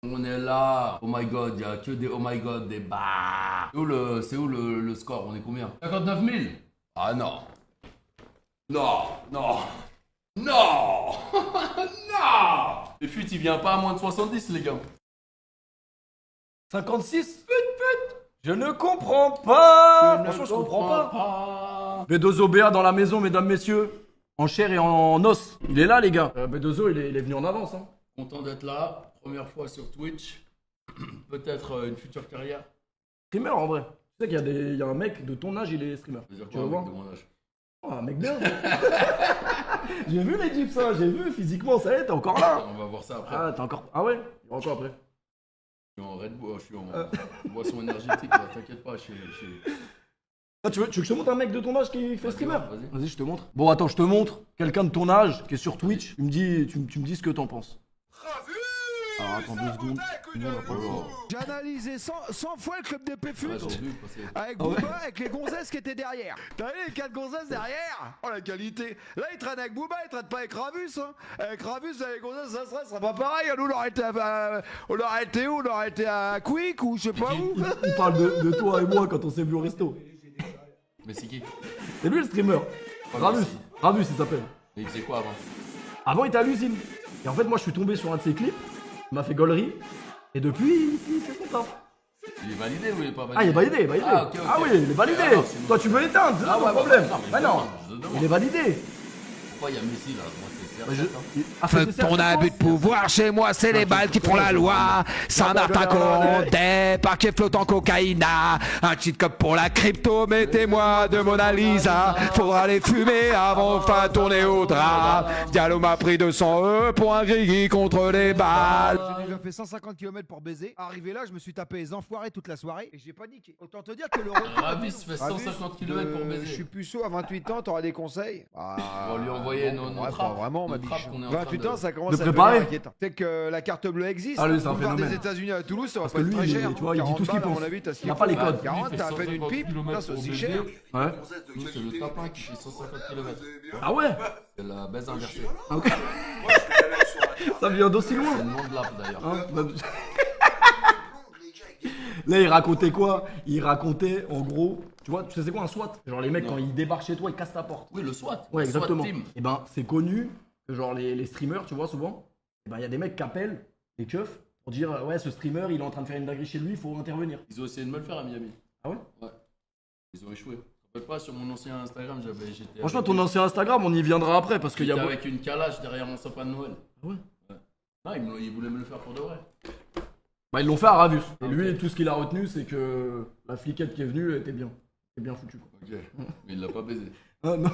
On est là. Oh my god, il y a que des oh my god, des bah. C'est où le score? On est combien? 59 000. Ah non. Non, non. Non. Non. Les fuites, il vient pas à moins de 70, les gars. 56. Je ne comprends pas. Franchement, je comprends pas. B2O BA dans la maison, mesdames, messieurs. En chair et en os. Il est là, les gars. B2O, il est venu en avance. Hein. Content d'être là. Première fois sur Twitch. Peut-être une future carrière. Streamer, en vrai. Tu sais qu'il y a un mec de ton âge, il est streamer. Tu vas voir de mon âge. Oh, un mec bien. J'ai vu les gyps, hein. J'ai vu physiquement, ça y est, t'es encore là. On va voir ça après. Ah, t'es encore. Ah ouais? Il y aura encore après. Je suis en Red Bull, je suis en boisson énergétique, là, t'inquiète pas, Ah, tu veux que je te montre un mec de ton âge qui fait streamer? Vas-y. Vas-y, je te montre. Bon, attends, je te montre quelqu'un de ton âge qui est sur Twitch. Tu me dis ce que t'en penses. Alors, attends 2 secondes. J'ai analysé 100 fois le club des Péfut Ouais, j'ai vu passer. avec Booba, avec les gonzesses qui étaient derrière. T'as vu les 4 gonzesses derrière? Oh la qualité. Là il traîne avec Booba, il traîne pas avec Ravus. Hein. Avec Ravus, avec les gonzesses, ça serait pas pareil. Nous on aurait été on aurait été où? On aurait été à Quick ou je sais pas où. Il parle de toi et moi quand on s'est vu au resto. Mais c'est qui? C'est lui le streamer. Ravus. Ravus, il s'appelle. Mais il faisait quoi avant? Avant, il était à l'usine. Et en fait, moi, je suis tombé sur un de ses clips. Il m'a fait gaulerie. Et depuis, il fait son taf. Il est validé ou il est pas validé? Ah, il est validé, il est validé. Ah, ok. Ah oui, il est validé. Alors, c'est Toi, tu veux l'éteindre, c'est Ah, pas ton ouais, problème. non, mais Mais je non, demande. il est validé. Pourquoi il y a Messi là? Moi c'est Bah, CR7. Ah, c'est Fuck ton abus de pouvoir chez moi, c'est les balles qui font la loi. Saint-Martin-Condé, parquet flottant cocaïna. Un cheat code pour la crypto, mettez-moi de Mona Lisa. Faudra les fumer avant enfin tourner au drap. Diallo m'a pris 200 pour un grigui contre les balles. J'ai déjà fait 150 km pour baiser. Arrivé là, je me suis tapé les enfoirés toute la soirée et j'ai pas niqué. Autant te dire que le retour. Ravis fait 150 km pour baiser. Je suis puceau à 28 ans, t'auras des conseils? On va lui envoyer nos ouais, trappes. pas vraiment, ma Nos trappes biche. qu'on est en train 28 de- ans, ça commence de à devenir préparer. inquiétant. Tu sais que la carte bleue existe. Ah, lui, c'est un Boulevard phénomène. des États-Unis à Toulouse, ça va Parce pas que être lui, très cher. tu vois, il dit tout ce qu'il 40 balles, à pense. mon avis, t'as ce Il qu'il n'a pas faut. les codes. 40, t'as à peine une pipe. Putain, c'est aussi cher. Ouais. Nous c'est le tapin qui fait 150 km. Ah ouais. C'est la baisse inversée. Ah, ok. Ça vient d'aussi C'est loin. le nom de l'app d'ailleurs. Hein, bah, Là, il racontait quoi? Il racontait, en gros, tu vois, tu sais c'est quoi un SWAT? Genre les mecs, Non. quand ils débarquent chez toi, ils cassent ta porte. Oui, le SWAT. Ouais, Le SWAT exactement. team. Et ben, c'est connu que genre les streamers, tu vois, souvent, et ben, il y a des mecs qui appellent les keufs pour dire, ouais, ce streamer, il est en train de faire une dinguerie chez lui, il faut intervenir. Ils ont essayé de me le faire à Miami. Ah ouais? Ouais. Ils ont échoué. Je me rappelle pas, sur mon ancien Instagram, j'étais. Franchement, avec ton ancien Instagram, on y viendra après parce qu'il y a. J'étais avec une calage derrière mon sapin de Noël. Ah ouais? Non, ils voulaient me le faire pour de vrai. Bah, ils l'ont fait à Ravus. Et Ok. lui, tout ce qu'il a retenu, c'est que la fliquette qui est venue, elle était bien. Elle était bien foutue, quoi. Ok. Mais il l'a pas baisé. Ah, non.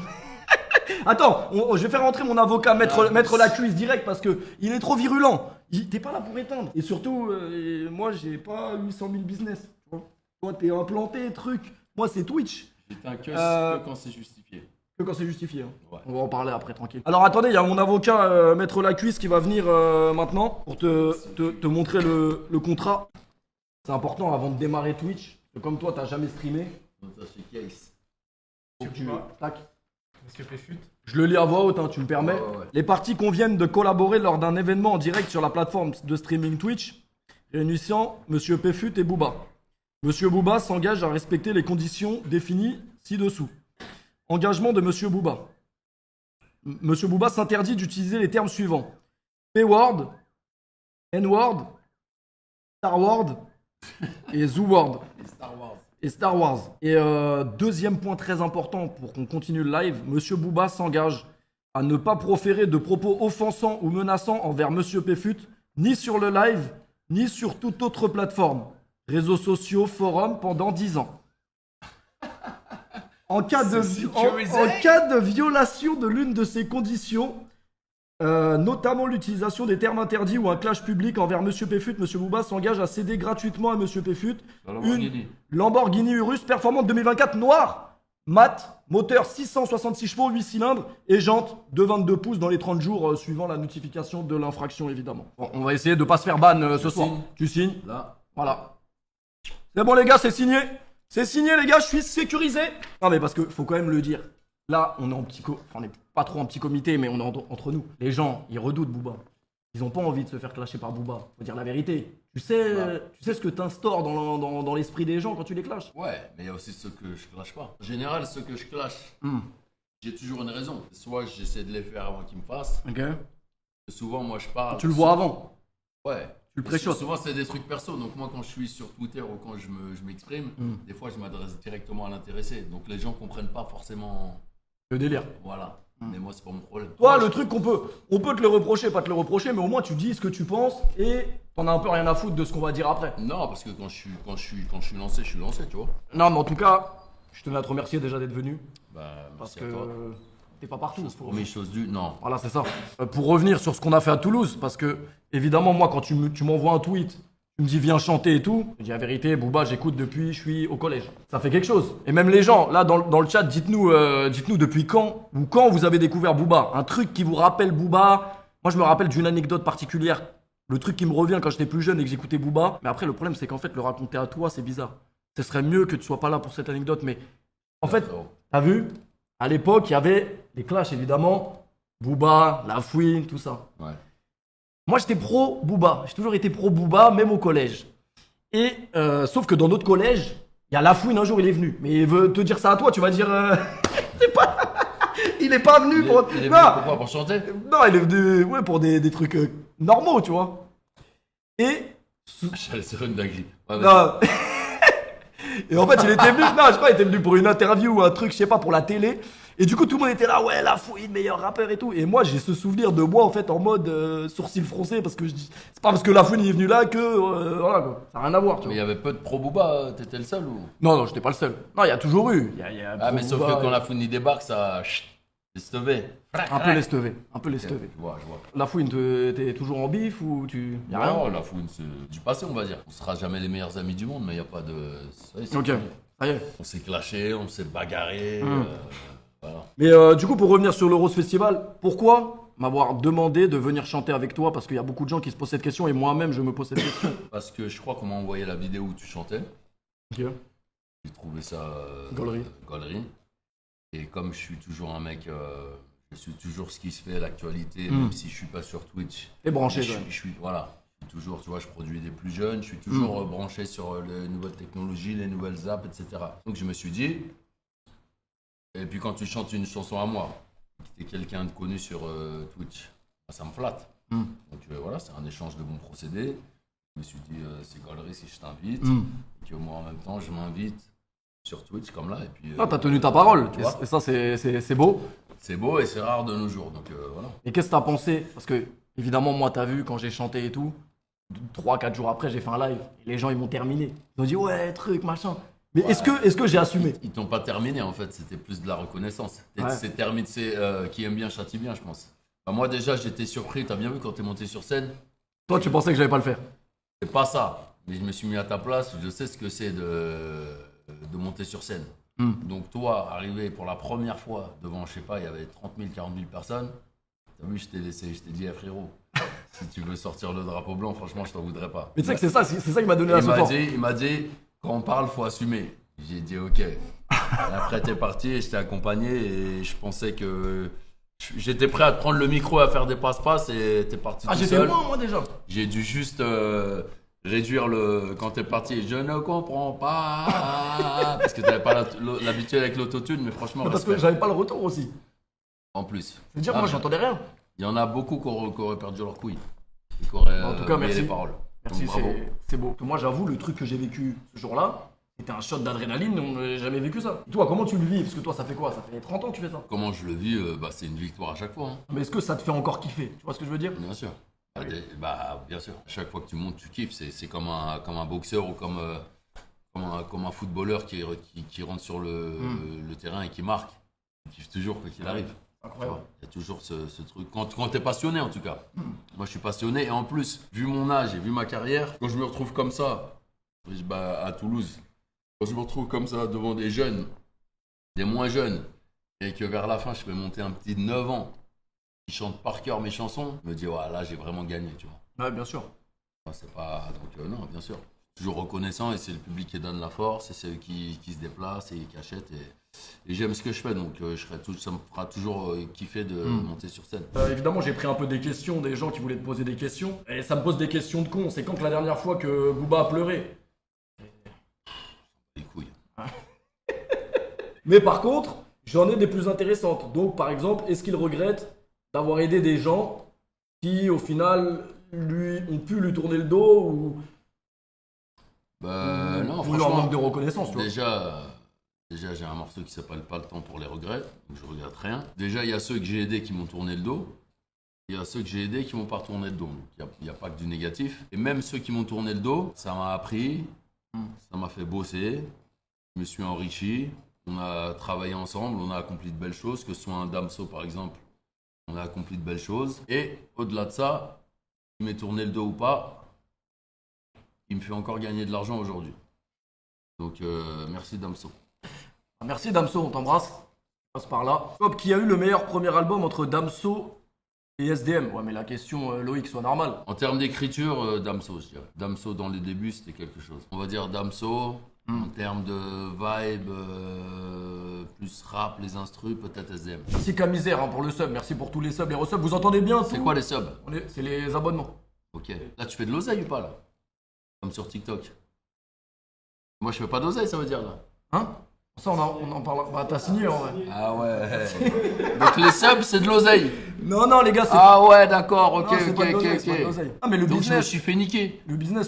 Attends, je vais faire rentrer mon avocat, mettre la cuisse direct parce que il est trop virulent. T'es pas là pour éteindre. Et surtout, moi j'ai pas 800 000 business. Tu vois. Toi t'es implanté, truc. Moi c'est Twitch. J'étais un que quand c'est justifié. Que quand c'est justifié. Hein. Ouais. On va en parler après, tranquille. Alors attendez, il y a mon avocat, Maître Lacuisse, qui va venir maintenant pour te montrer le contrat. C'est important avant de démarrer Twitch. Parce que comme toi, t'as jamais streamé. Donc ça c'est case. Faut que tu... Tac. Monsieur Péfut. Je le lis à voix haute, hein, tu me permets. Ouais. Les parties conviennent de collaborer lors d'un événement en direct sur la plateforme de streaming Twitch, réunissant Monsieur Péfut et Booba. Monsieur Booba s'engage à respecter les conditions définies ci-dessous. Engagement de Monsieur Booba. Monsieur Booba s'interdit d'utiliser les termes suivants. P-word, N-word, Star-word et Zoo-word. Et Star Wars. Et Star Wars. Et deuxième point très important pour qu'on continue le live, Monsieur Booba s'engage à ne pas proférer de propos offensants ou menaçants envers Monsieur Péfut, ni sur le live, ni sur toute autre plateforme, réseaux sociaux, forums, pendant 10 ans. En cas de violation de l'une de ces conditions, notamment l'utilisation des termes interdits ou un clash public envers Monsieur Péfut, Monsieur Booba s'engage à céder gratuitement à Monsieur Péfut La Lamborghini. Lamborghini Urus performante 2024 noire, mat, moteur 666 chevaux, 8 cylindres et jantes de 22 pouces dans les 30 jours suivant la notification de l'infraction évidemment. Bon, on va essayer de pas se faire ban ce Je soir. signe. Tu signes. Là. Voilà. C'est bon les gars, c'est signé. C'est signé les gars, je suis sécurisé. Non mais parce que faut quand même le dire. Là, on est en petit enfin, on n'est pas trop en petit comité, mais on est entre nous. Les gens, ils redoutent Booba. ils ont pas envie de se faire clasher par Booba. Faut dire la vérité. Tu sais ce que t'instaures dans l'esprit des gens quand tu les clashes. Ouais, mais il y a aussi ceux que je clash pas. En général, ceux que je clash, j'ai toujours une raison. Soit j'essaie de les faire avant qu'ils me fassent. Ok. Souvent, moi, je parle. Tu le vois avant. Ouais. Tu le pré-shots. Souvent, c'est des trucs perso. Donc, moi, quand je suis sur Twitter ou quand je m'exprime, des fois, je m'adresse directement à l'intéressé. Donc, les gens comprennent pas forcément. Le délire. Voilà. Mais moi, c'est pas mon problème. Toi, le truc on peut te le reprocher, pas te le reprocher, mais au moins tu dis ce que tu penses et t'en as un peu rien à foutre de ce qu'on va dire après. Non, parce que quand je suis lancé, je suis lancé, tu vois. Non, mais en tout cas, je tenais à te remercier déjà d'être venu. Bah, Parce merci à toi. que t'es pas partout. Premier chose due, non. Voilà, c'est ça. Pour revenir sur ce qu'on a fait à Toulouse, parce que évidemment, moi, quand tu m'envoies un tweet, tu me dis viens chanter et tout, je dis la vérité, Booba, j'écoute depuis je suis au collège. Ça fait quelque chose. Et même les gens, là, dans le chat, dites-nous depuis quand ou quand vous avez découvert Booba. Un truc qui vous rappelle Booba. Moi, je me rappelle d'une anecdote particulière. Le truc qui me revient quand j'étais plus jeune et que j'écoutais Booba. Mais après, le problème, c'est qu'en fait, le raconter à toi, c'est bizarre. Ce serait mieux que tu sois pas là pour cette anecdote. Mais en fait, t'as vu, à l'époque, il y avait les clashs, évidemment. Booba, La Fouine, tout ça. Ouais. Moi, j'étais pro Booba. J'ai toujours été pro Booba, même au collège. Et sauf que dans notre collège, il y a La Fouine, un jour, il est venu. Mais il veut te dire ça à toi, tu vas dire... Il est pas venu pour... Il est venu Non. pourquoi? Pour chanter? Non, il est venu pour des trucs normaux, tu vois. Et... J'allais sur une dinguerie. Ouais, Non. Et en fait, il était venu... Non, je crois qu'il était venu pour une interview ou un truc, je sais pas, pour la télé. Et du coup, tout le monde était là, ouais, La Fouine, meilleur rappeur et tout. Et moi, j'ai ce souvenir de moi, en fait, en mode sourcil froncé, parce que je dis, c'est pas parce que La Fouine est venu là que, voilà, quoi. Ça n'a rien à voir, tu mais il vois. y avait peu de pro Booba, t'étais le seul ou? Non, j'étais pas le seul. Non, il y a toujours eu. Ah, mais sauf Booba, que quand La Fouine débarque, ça. C'est levé. un peu lestevé, un peu lestevé. Je vois. La Fouine, t'es toujours en bif ou tu... Y a Non, rien. La Fouine, c'est du passé, on va dire. On sera jamais les meilleurs amis du monde, mais il n'y a pas de. C'est Ok, ça y est. On s'est clashé, on s'est bagarré. Voilà. Mais du coup, pour revenir sur l'Euros Festival, pourquoi m'avoir demandé de venir chanter avec toi? Parce qu'il y a beaucoup de gens qui se posent cette question et moi-même, je me pose cette question. Parce que je crois qu'on m'a envoyé la vidéo où tu chantais. Ok. J'ai trouvé ça. Gaulerie. Et comme je suis toujours un mec. Je suis toujours ce qui se fait à l'actualité, même si je suis pas sur Twitch. T'es branché, je toi. suis voilà. Je suis toujours, tu vois, je produis des plus jeunes, je suis toujours branché sur les nouvelles technologies, les nouvelles apps, etc. Donc je me suis dit. Et puis quand tu chantes une chanson à moi, que t'es quelqu'un de connu sur Twitch, ça me flatte. Donc voilà, c'est un échange de bons procédés. Je me suis dit, c'est gaulerie si je t'invite. Et qu'au moins en même temps, je m'invite sur Twitch comme là. Et puis, Ah, t'as tenu ta parole. tu vois. Et ça, c'est beau. C'est beau et c'est rare de nos jours. Donc voilà. Et qu'est-ce que t'as pensé? Parce que, évidemment, moi, t'as vu, quand j'ai chanté et tout, 3-4 jours après, j'ai fait un live. Et les gens, ils m'ont terminé. Ils ont dit, ouais, truc, machin. Mais Ouais. est-ce que j'ai assumé? Ils t'ont pas terminé en fait, c'était plus de la reconnaissance. Ouais. C'est terminé, qui aime bien châtie bien, je pense. Enfin, moi déjà, j'étais surpris. T'as bien vu quand t'es monté sur scène? Toi, tu pensais que j'allais pas le faire? C'est pas ça. Mais je me suis mis à ta place. Je sais ce que c'est de monter sur scène. Donc toi, arrivé pour la première fois devant, je sais pas, il y avait 30 000, 40 000 personnes. T'as vu, je t'ai laissé, je t'ai dit, frérot, si tu veux sortir le drapeau blanc, franchement, je t'en voudrais pas. Mais tu sais que c'est ça qui m'a donné la force. Il m'a dit, quand on parle, faut assumer. J'ai dit, ok. Et après, t'es parti et je t'ai accompagné et je pensais que j'étais prêt à te prendre le micro, à faire des passe-passe et t'es parti Ah, tout j'étais seul. loin, moi, déjà. J'ai dû juste réduire quand t'es parti. Je ne comprends pas. Parce que t'avais pas l'habitude avec l'autotune, mais franchement, Parce que respect. j'avais pas le retour aussi. En plus. Je veux dire, Ah, moi, mais j'entendais rien. il y en a beaucoup qui auraient perdu leur couille. Et qui auraient En tout cas, oublié merci. les paroles. Merci, Donc, bravo. c'est beau. Moi, j'avoue, le truc que j'ai vécu ce jour-là, c'était un shot d'adrénaline, on n'avait jamais vécu ça. Et toi, comment tu le vis? Parce que toi, ça fait quoi? Ça fait 30 ans que tu fais ça. Comment je le vis, c'est une victoire à chaque fois. Hein. Mais est-ce que ça te fait encore kiffer? Tu vois ce que je veux dire? Bien sûr. Ah oui. Bien sûr. Chaque fois que tu montes, tu kiffes. C'est comme un boxeur ou comme un footballeur qui rentre sur le terrain et qui marque. Tu kiffes toujours quoi qu'il arrive. Incroyable. Il y a toujours ce truc. Quand t'es passionné en tout cas. Moi je suis passionné et en plus, vu mon âge et vu ma carrière, quand je me retrouve comme ça, à Toulouse, quand je me retrouve comme ça devant des jeunes, des moins jeunes, et que vers la fin je fais monter un petit de 9 ans qui chante par cœur mes chansons, je me dis ouais, là j'ai vraiment gagné, tu vois. Ouais, bien sûr. Enfin, c'est pas donc non, bien sûr. Toujours reconnaissant et c'est le public qui donne la force et c'est eux qui se déplacent et qui achètent et Et j'aime ce que je fais, donc ça me fera toujours kiffer de monter sur scène. Évidemment, j'ai pris un peu des questions des gens qui voulaient te poser des questions. Et ça me pose des questions de con. C'est quand que la dernière fois que Booba a pleuré? Les couilles. Mais par contre, j'en ai des plus intéressantes. Donc, par exemple, est-ce qu'il regrette d'avoir aidé des gens qui, au final, ont pu lui tourner le dos ou Non, ou leur franchement, manque de reconnaissance, tu vois. Déjà, j'ai un morceau qui s'appelle Pas le temps pour les regrets, donc je regrette rien. Déjà, il y a ceux que j'ai aidés qui m'ont tourné le dos. Il y a ceux que j'ai aidés qui m'ont pas tourné le dos. Donc, il n'y a pas que du négatif. Et même ceux qui m'ont tourné le dos, ça m'a appris, ça m'a fait bosser, je me suis enrichi. On a travaillé ensemble, on a accompli de belles choses, que ce soit un Damso par exemple, on a accompli de belles choses. Et au-delà de ça, il m'ait tourné le dos ou pas, il me fait encore gagner de l'argent aujourd'hui. Donc merci Damso. Merci Damso, on t'embrasse. On passe par là. Hop, qui a eu le meilleur premier album entre Damso et SDM? Ouais, mais la question, Loïc, soit normale. En termes d'écriture, Damso, je dirais. Damso dans les débuts, c'était quelque chose. On va dire Damso. En termes de vibe, plus rap, les instrus, peut-être SDM. Merci Camisère pour le sub, merci pour tous les subs, les resubs. Vous entendez bien? C'est quoi les subs? C'est les abonnements. Ok. Là, tu fais de l'oseille ou pas, là? Comme sur TikTok. Moi, je fais pas d'oseille, ça veut dire, là. Hein? Ça, on en parle. Bah, t'as signé en vrai. Ah ouais. Donc les subs, c'est de l'oseille. Non, les gars, c'est Ah ouais, d'accord, ok, non, c'est pas de ok. l'oseille, c'est pas de l'oseille. Ah, mais le Donc je me business, suis fait niquer.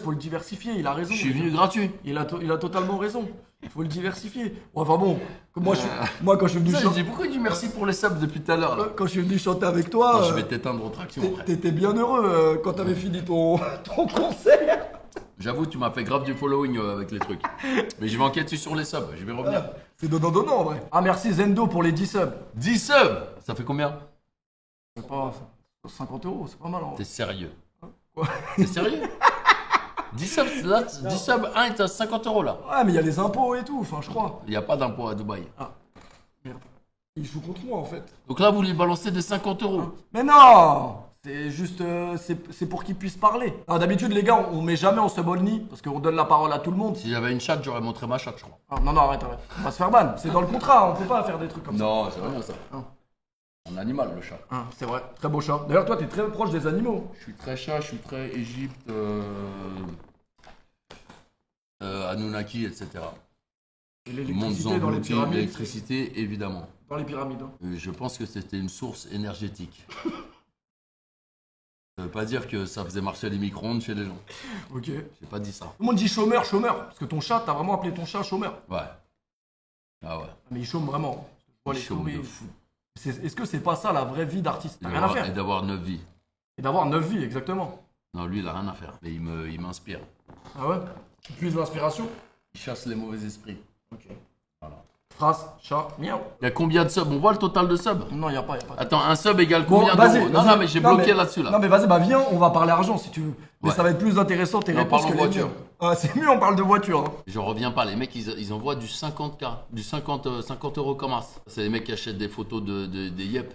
faut le diversifier, il a raison. Je suis venu gratuit. Il a totalement raison. Il faut le diversifier. Enfin bon, moi, quand je suis venu Ça, je chanter. dis pourquoi il dit merci pour les subs depuis tout à l'heure, là. Quand je suis venu chanter avec toi, Attends, je vais t'éteindre aux tractions après. t'étais bien heureux quand t'avais fini ton concert. J'avoue, tu m'as fait grave du following avec les trucs. Mais je vais enquêter sur les subs, je vais revenir. C'est donnant en vrai. Ah, merci Zendo pour les 10 subs. 10 subs. Ça fait combien? C'est pas 50 €, c'est pas mal en vrai. T'es sérieux? Quoi? T'es sérieux? 10 subs, là, 10 subs, un est à 50 € là. Ouais, mais il y a les impôts et tout, enfin, je crois. Il n'y a pas d'impôt à Dubaï. Ah, merde. Il joue contre moi en fait. Donc là, vous lui balancez des 50 €. Mais non! C'est juste, c'est pour qu'ils puissent parler. Ah, d'habitude, les gars, on met jamais en sub only parce qu'on donne la parole à tout le monde. Si j'avais une chatte, j'aurais montré ma chatte, je crois. Ah, non, arrête. On va se faire ban. C'est dans le contrat, on peut pas faire des trucs comme ça. Non, c'est rien ça. Ah. Un animal, le chat. Ah, c'est vrai, très beau chat. D'ailleurs, toi, t'es très proche des animaux. Je suis très chat, je suis très Égypte, Anunnaki, etc. Et Le monde l'électricité dans les englouti, pyramides. l'électricité, évidemment. Dans les pyramides. Hein. Je pense que c'était une source énergétique. Ça veut pas dire que ça faisait marcher les micro-ondes chez les gens. Ok. J'ai pas dit ça. Tout le monde dit chômeur. Parce que ton chat, t'as vraiment appelé ton chat chômeur. Ouais. Ah ouais. Mais il chôme vraiment. Je vois Il les chôme stories. de fou. Est-ce que c'est pas ça la vraie vie d'artiste? T'as Et rien à faire. d'avoir 9 vies. Et d'avoir 9 vies, exactement. Non, lui, il a rien à faire. Mais il m'inspire. Ah ouais? Tu puises l'inspiration? Il chasse les mauvais esprits. Ok. Voilà. Phrase, chat, miaou. Il y a combien de subs? On voit le total de subs? Non, y a pas. Attends, un sub égale Bon, combien vas-y, d'euros? Non, vas-y. mais j'ai Non, bloqué mais- là-dessus, là. Non mais vas-y, bah viens, on va parler argent si tu veux. Mais Ouais. ça va être plus intéressant tes Non, réponses parlons que les voiture. miennes. Ah, c'est mieux, on parle de voiture. Hein. Je reviens pas, les mecs ils envoient du 50K, du 50 € comme as. C'est les mecs qui achètent des photos des yep.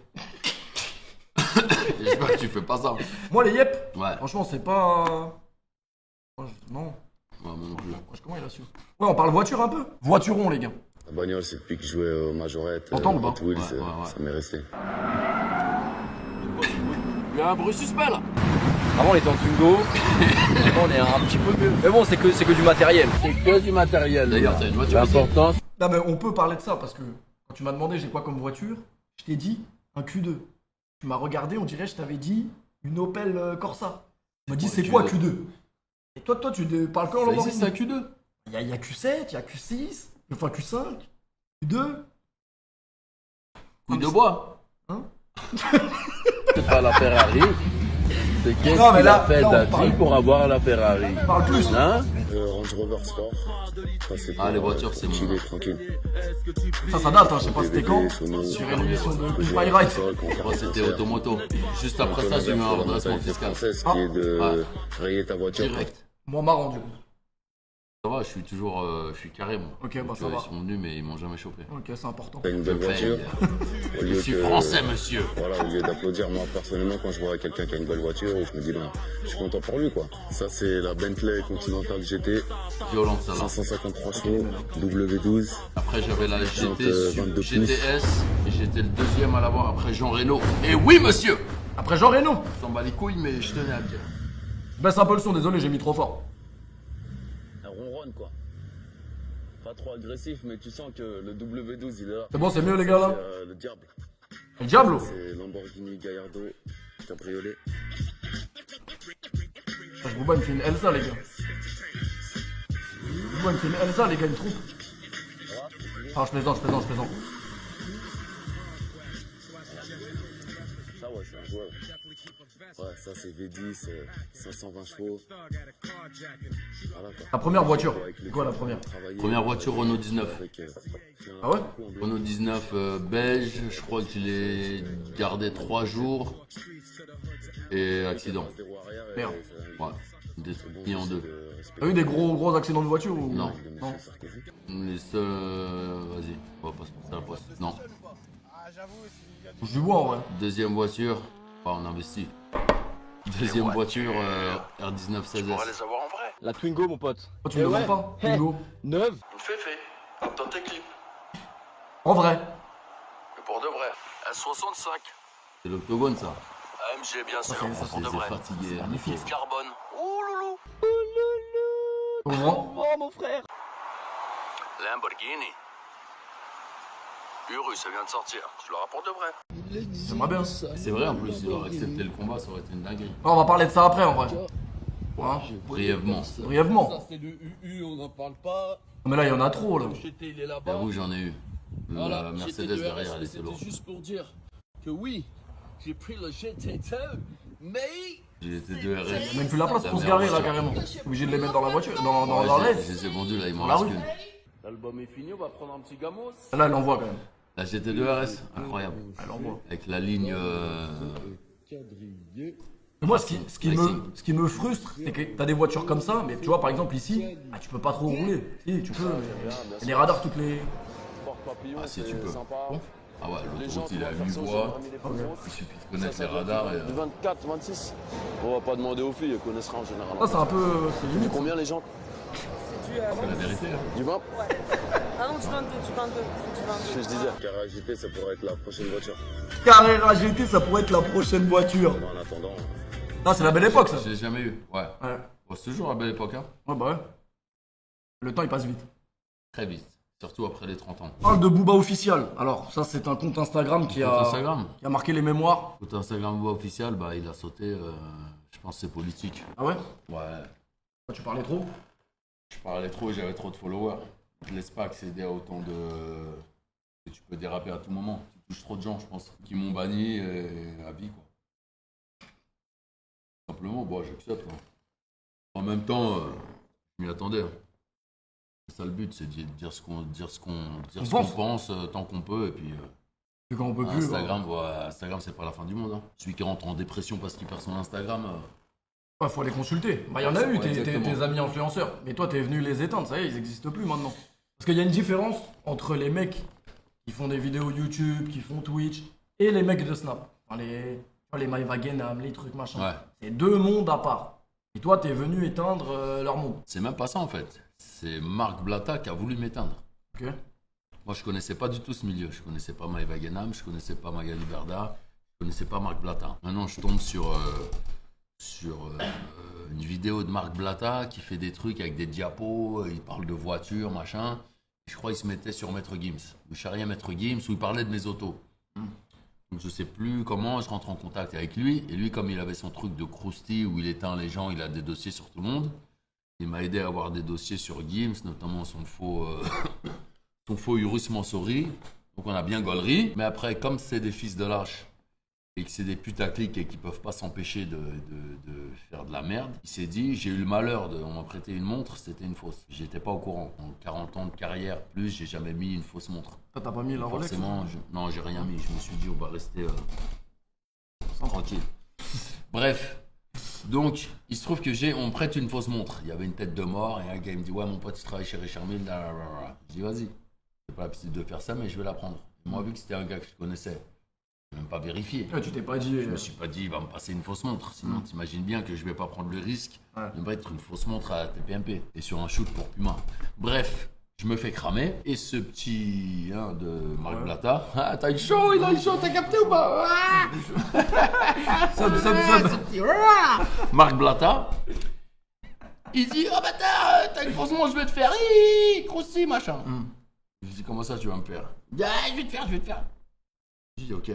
J'espère que tu fais pas ça. Moi les yep, Ouais, franchement c'est pas... Non. ouais, moi non plus. Comment il a su? Ouais, on parle voiture un peu. Voituron les gars. La bagnole, c'est depuis que je jouais au Majorette, T'entends ou pas? Hot Wheels, Ouais. ça m'est resté. Il y a un bruit suspect là. Avant on était en Twingo, maintenant on est un petit peu mieux. Mais bon, c'est que du matériel. C'est que du matériel d'ailleurs, t'as une voiture aussi. L'important, Non mais on peut parler de ça parce que quand tu m'as demandé j'ai quoi comme voiture, je t'ai dit un Q2. Tu m'as regardé, on dirait je t'avais dit une Opel Corsa. Tu m'as dit c'est quoi Q2? Et toi tu parles quand Ça Lamborghini? existe un Q2. Il y a Q7, il y a Q6, enfin Q5, Q2. Couille de bois. Hein? c'est pas la Ferrari. C'est qu'est-ce Non, mais qu'il là- a fait là, on d'Ati parle- pour avoir la Ferrari. Parle plus. Hein? Range Rover Sport. Ça, c'est Ah, les voitures, c'est chiller, bon. tranquille. Ça date, hein, je sais pas c'était quand. Sono, Sur une émission de je Push vois My le Ride. sol, quand on fait Moi un c'était concert. Automoto. Juste après On ça, j'ai eu un la redressement mentalité fiscal. française Ah. qui est de Ouais. rayer ta voiture. Moins marrant du coup. Ça va, je suis carré moi. Ok, bah Tu ça vois, va. ils sont venus mais ils m'ont jamais chopé. Ok, c'est important. T'as une belle voiture. Au Je lieu suis que- français, monsieur. Voilà, au lieu d'applaudir, moi personnellement, quand je vois quelqu'un qui a une belle voiture, je me dis, ben, je suis content pour lui, quoi. Ça, c'est la Bentley Continental GT, Violente ça là. 553 chevaux, W12. Après j'avais la Donc, GT 22 GTS et j'étais le deuxième à l'avoir après Jean Reno. Et oui monsieur. Après Jean Reno. Je t'en bats les couilles mais je tenais à le dire. Baisse un peu le son, désolé, j'ai mis trop fort. Un ronronne, quoi. Pas trop agressif, mais tu sens que le W12, il est là. C'est bon, c'est mieux les gars là. C'est le diable. Le Diablo. C'est Lamborghini Gallardo, cabriolet. Booba il me fait une Elsa les gars. Booba il me fait une Elsa les gars, une troupe. Ah je plaisante. Ça, ouais, c'est un joueur. Ouais, ça, c'est V10, 520 chevaux. Voilà, quoi. La première voiture. Avec les C'est quoi la gens première? qui ont travaillé Première voiture Renault 19. avec, Ah ouais? Renault 19 beige, je crois que je l'ai gardé 3 jours. Et accident. des roues arrière et- Merde. Ouais. Détruit en deux. T'as eu des gros accidents de voiture ou? Non. Non. Les seuls. Vas-y, on va pas se passer à la poste. Non. Touche du bois en vrai. Deuxième voiture. On investit. Deuxième voiture R19 16S. La Twingo, mon pote. Oh, tu me le vends pas? Bingo. Neuve. Féfé, comme dans tes clips. En vrai. Pour de vrai. S65. C'est l'octogone ça. AMG bien sûr. c'est- C'est fatigué. magnifique. Carbone. Ouh loulou. On vend. Oh, mon frère. Lamborghini. Urus, ça vient de sortir. Je le rapporte de vrai. J'aimerais bien. C'est vrai en plus, il aurait accepté le combat, ça aurait été une dinguerie. Ah, on va parler de ça après en vrai. Hein? Brièvement. Brièvement. C'est le UU, on n'en parle pas. Mais là il y en a trop là. GT, il est là-bas. J'avoue, j'en ai eu. La Mercedes derrière, elle était C'était lourde. juste pour dire que oui, j'ai pris le GT2, mais J'ai été 2 RS. Il y a même plus la place pour se meilleure garer là voiture. carrément. Obligé de les mettre dans la voiture, dans Ouais, l'air. je les ai vendus là, il m'en Dans la reste rue. qu'une. l'album est fini, on va prendre un petit gamos. Là elle envoie quand même. La GT2 RS, incroyable. Elle envoie. Avec la ligne. Mais moi, ce qui me frustre, c'est que t'as des voitures comme ça, mais tu vois, par exemple, ici, ah, tu peux pas trop rouler. Si, tu peux, mais les radars, toutes les. Ah, si tu peux. Ah ouais, l'autoroute, il a 8 voies. Il suffit de connaître les radars et. 24, 26. On va pas demander aux filles, elles connaisseraient en général. Ça, c'est un peu. C'est limite. Combien les gens C'est la vérité. Hein. Du 20 Ah non, du 22, du 22, du 22. Ce que je disais. Carrera GT, ça pourrait être la prochaine voiture. Carrera GT, ça pourrait être la prochaine voiture. En attendant, Ah, c'est la belle époque, ça. Je l'ai jamais eu. Ouais. Ouais, Bon, c'est toujours la belle époque, hein. ouais, bah ouais. Le temps, il passe vite. Très vite. Surtout après les 30 ans. On parle de Booba Official. Alors, ça, c'est un compte Instagram qui Compte a, Instagram. qui a marqué les mémoires. Compte Instagram voix officiel, bah il a sauté. Je pense que c'est politique. Ah ouais? Ouais. Tu parlais trop? Je parlais trop, j'avais trop de followers. Je laisse pas accéder à autant de. Et tu peux déraper à tout moment. Tu touches trop de gens, je pense, qui m'ont banni à vie, quoi. Simplement, bon, j'accepte. Hein. En même temps, je m'y attendais. Hein. C'est ça le but, c'est de dire ce qu'on pense tant qu'on peut. Et puis, C'est quand on peut plus. Instagram, Instagram, c'est pas la fin du monde. Hein. Celui qui rentre en dépression parce qu'il perd son Instagram. Ouais, faut les consulter. Bah, il y en a eu, Ouais, tes exactement. amis influenceurs. Mais toi, t'es venu les éteindre, ça y est, ils n'existent plus maintenant. Parce qu'il y a une différence entre les mecs qui font des vidéos YouTube, qui font Twitch, et les mecs de Snap. Enfin, les Maïvagenam, les trucs machin. Ouais. C'est deux mondes à part. Et toi, t'es venu éteindre leur monde. C'est même pas ça en fait. C'est Marc Blatta qui a voulu m'éteindre. Ok. Moi, je connaissais pas du tout ce milieu. Je connaissais pas Maëva Guénam, je connaissais pas Magali Berda, je connaissais pas Marc Blatta. Maintenant, je tombe sur une vidéo de Marc Blatta qui fait des trucs avec des diapos, il parle de voitures, machin. Je crois qu'il se mettait sur Maître Gims, ou Charien Maître Gims, où il parlait de mes autos. Donc je sais plus comment, je rentre en contact avec lui. Et lui, comme il avait son truc de Krusty où il éteint les gens, il a des dossiers sur tout le monde. Il m'a aidé à avoir des dossiers sur Gims, notamment son faux Urus Mansouri. Donc on a bien gaulerie. Mais après, comme c'est des fils de lâche et que c'est des putaclics et qui peuvent pas s'empêcher de faire de la merde, il s'est dit, j'ai eu le malheur on m'a prêté une montre, c'était une fausse. J'étais pas au courant. En 40 ans de carrière, plus, j'ai jamais mis une fausse montre. Toi, t'as pas mis la Rolex? Forcément, non, j'ai rien mis. Je me suis dit, on va rester tranquille. Bref, Donc, il se trouve que on me prête une fausse montre. Il y avait une tête de mort et un gars il me dit ouais mon pote il travaille chez Richard Mille. Je dis vas-y. J'ai pas l'habitude de faire ça mais je vais la prendre. Moi vu que c'était un gars que je connaissais, je n'ai même pas vérifié. Ouais, tu t'es pas dit. Je me suis pas dit il va me passer une fausse montre. Sinon t'imagines bien que je vais pas prendre le risque de mettre une fausse montre à TPMP et sur un shoot pour Puma. Bref. Je me fais cramer et ce petit de Marc Blatta. Ah, t'as eu chaud, il a eu chaud, t'as capté ou pas? Marc Blatta. Il dit oh bâtard, t'as une fausse montre, je vais te faire. Croussi, machin. Je dis comment ça tu vas me faire? Il dit ah, je vais te faire. Je dis ok.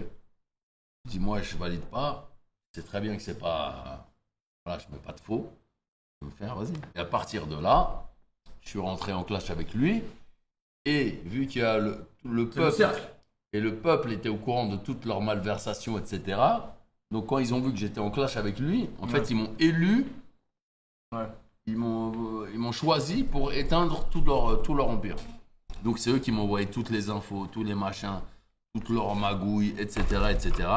Je dis moi je valide pas. C'est très bien que c'est pas. Voilà, je mets pas de faux. Je vais me faire, vas-y. Et à partir de là. Je suis rentré en clash avec lui et vu qu'il y a le peuple et le peuple était au courant de toutes leurs malversations, etc. Donc quand ils ont vu que j'étais en clash avec lui, en fait ils m'ont élu, ils m'ont choisi pour éteindre tout leur empire. Donc c'est eux qui m'ont envoyé toutes les infos, tous les machins, toutes leurs magouilles, etc., etc.